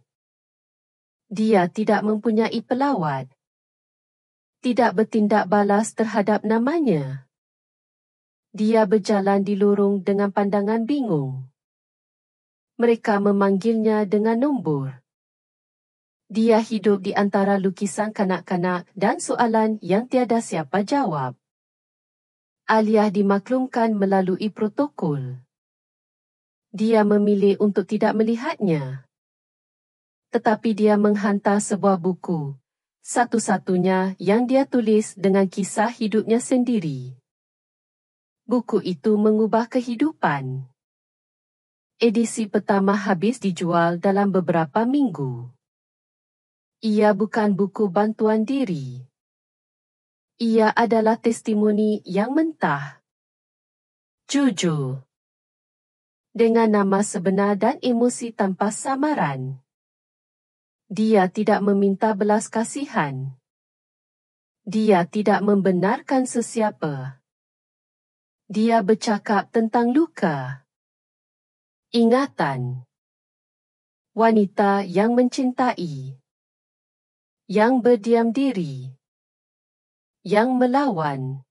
Dia tidak mempunyai pelawat. Tidak bertindak balas terhadap namanya. Dia berjalan di lorong dengan pandangan bingung. Mereka memanggilnya dengan nombor. Dia hidup di antara lukisan kanak-kanak dan soalan yang tiada siapa jawab. Aliyah dimaklumkan melalui protokol. Dia memilih untuk tidak melihatnya. Tetapi dia menghantar sebuah buku, satu-satunya yang dia tulis dengan kisah hidupnya sendiri. Buku itu mengubah kehidupan. Edisi pertama habis dijual dalam beberapa minggu. Ia bukan buku bantuan diri. Ia adalah testimoni yang mentah. Jujur. Dengan nama sebenar dan emosi tanpa samaran. Dia tidak meminta belas kasihan. Dia tidak membenarkan sesiapa. Dia bercakap tentang luka. Ingatan. Wanita yang mencintai. Yang berdiam diri. Yang melawan.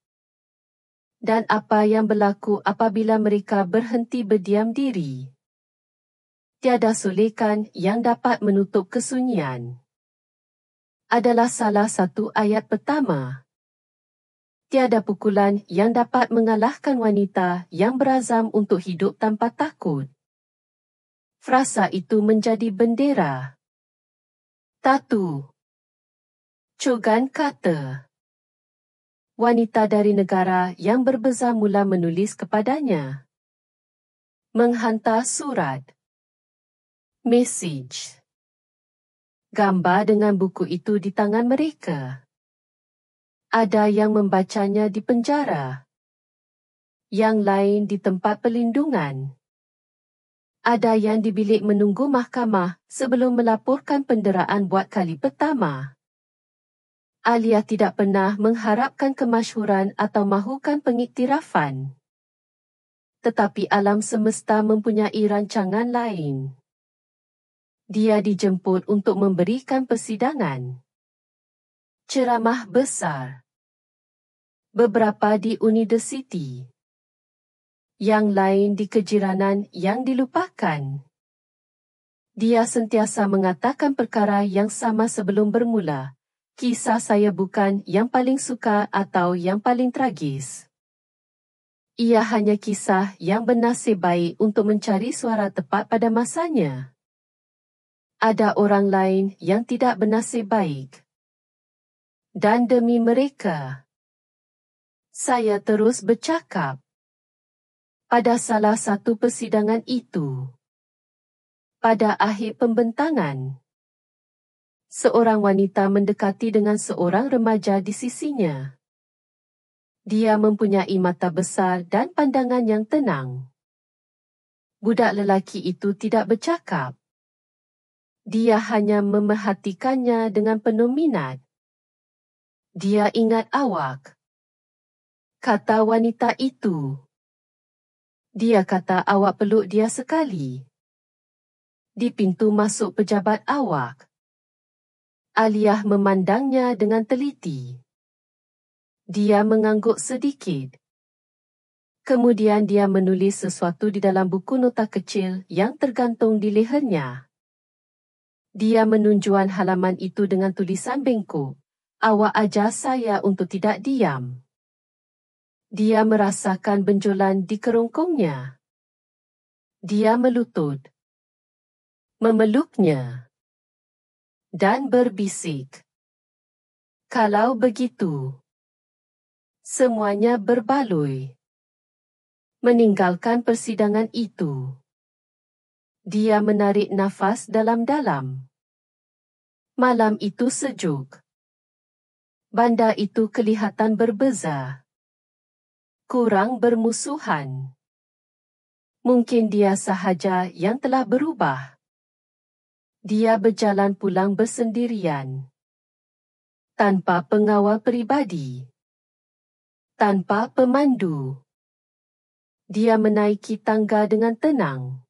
Dan apa yang berlaku apabila mereka berhenti berdiam diri. Tiada sulekan yang dapat menutup kesunyian. Adalah salah satu ayat pertama. Tiada pukulan yang dapat mengalahkan wanita yang berazam untuk hidup tanpa takut. Frasa itu menjadi bendera. Tatu. Cogan kata. Wanita dari negara yang berbeza mula menulis kepadanya. Menghantar surat. Mesej. Gambar dengan buku itu di tangan mereka. Ada yang membacanya di penjara. Yang lain di tempat perlindungan. Ada yang di bilik menunggu mahkamah sebelum melaporkan penderaan buat kali pertama. Aliyah tidak pernah mengharapkan kemasyhuran atau mahukan pengiktirafan. Tetapi alam semesta mempunyai rancangan lain. Dia dijemput untuk memberikan persidangan. Ceramah besar. Beberapa di universiti. Yang lain di kejiranan yang dilupakan. Dia sentiasa mengatakan perkara yang sama sebelum bermula. Kisah saya bukan yang paling suka atau yang paling tragis. Ia hanya kisah yang bernasib baik untuk mencari suara tepat pada masanya. Ada orang lain yang tidak bernasib baik. Dan demi mereka, saya terus bercakap. Pada salah satu persidangan itu, pada akhir pembentangan, seorang wanita mendekati dengan seorang remaja di sisinya. Dia mempunyai mata besar dan pandangan yang tenang. Budak lelaki itu tidak bercakap. Dia hanya memerhatikannya dengan penuh minat. Dia ingat awak, kata wanita itu. Dia kata awak peluk dia sekali. Di pintu masuk pejabat awak. Aliyah memandangnya dengan teliti. Dia mengangguk sedikit. Kemudian dia menulis sesuatu di dalam buku nota kecil yang tergantung di lehernya. Dia menunjukkan halaman itu dengan tulisan bengkok. Awak ajar saya untuk tidak diam. Dia merasakan benjolan di kerongkongnya. Dia melutut, memeluknya, dan berbisik. Kalau begitu, semuanya berbaloi. Meninggalkan persidangan itu, dia menarik nafas dalam-dalam. Malam itu sejuk. Bandar itu kelihatan berbeza. Kurang bermusuhan. Mungkin dia sahaja yang telah berubah. Dia berjalan pulang bersendirian. Tanpa pengawal peribadi. Tanpa pemandu. Dia menaiki tangga dengan tenang.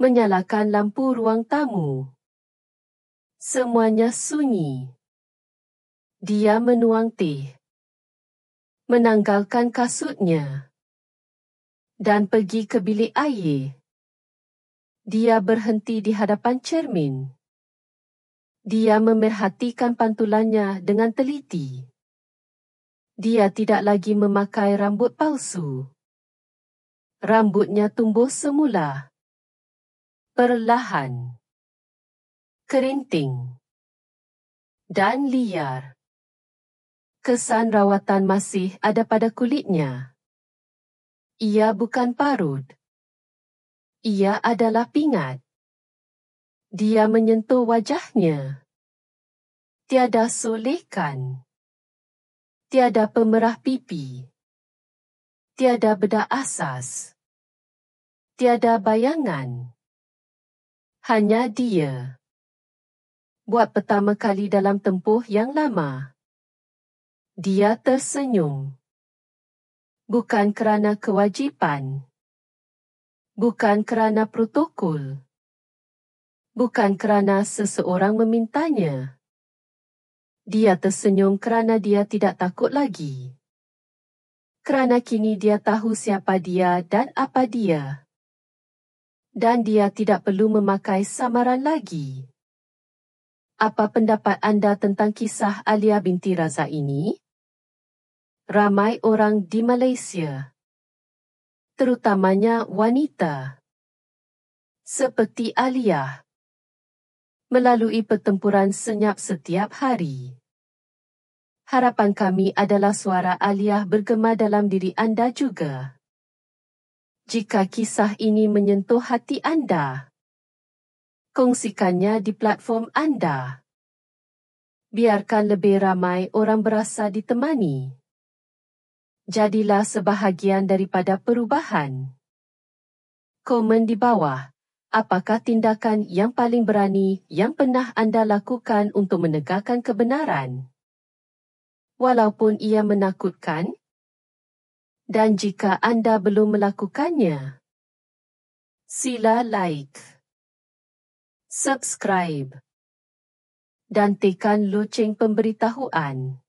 Menyalakan lampu ruang tamu. Semuanya sunyi. Dia menuang teh. Menanggalkan kasutnya. Dan pergi ke bilik air. Dia berhenti di hadapan cermin. Dia memerhatikan pantulannya dengan teliti. Dia tidak lagi memakai rambut palsu. Rambutnya tumbuh semula. Perlahan. Kerinting. Dan liar. Kesan rawatan masih ada pada kulitnya. Ia bukan parut. Ia adalah pingat. Dia menyentuh wajahnya. Tiada solekan. Tiada pemerah pipi. Tiada bedak asas. Tiada bayangan. Hanya dia. Buat pertama kali dalam tempoh yang lama. Dia tersenyum. Bukan kerana kewajipan. Bukan kerana protokol. Bukan kerana seseorang memintanya. Dia tersenyum kerana dia tidak takut lagi. Kerana kini dia tahu siapa dia dan apa dia. Dan dia tidak perlu memakai samaran lagi. Apa pendapat anda tentang kisah Alia binti Raza ini? Ramai orang di Malaysia, terutamanya wanita, seperti Alia, melalui pertempuran senyap setiap hari. Harapan kami adalah suara Alia bergema dalam diri anda juga. Jika kisah ini menyentuh hati anda, kongsikannya di platform anda. Biarkan lebih ramai orang berasa ditemani. Jadilah sebahagian daripada perubahan. Komen di bawah. Apakah tindakan yang paling berani yang pernah anda lakukan untuk menegakkan kebenaran? Walaupun ia menakutkan? Dan jika anda belum melakukannya, sila like, subscribe, dan tekan loceng pemberitahuan.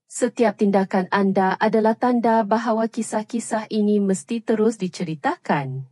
Setiap tindakan anda adalah tanda bahawa kisah-kisah ini mesti terus diceritakan.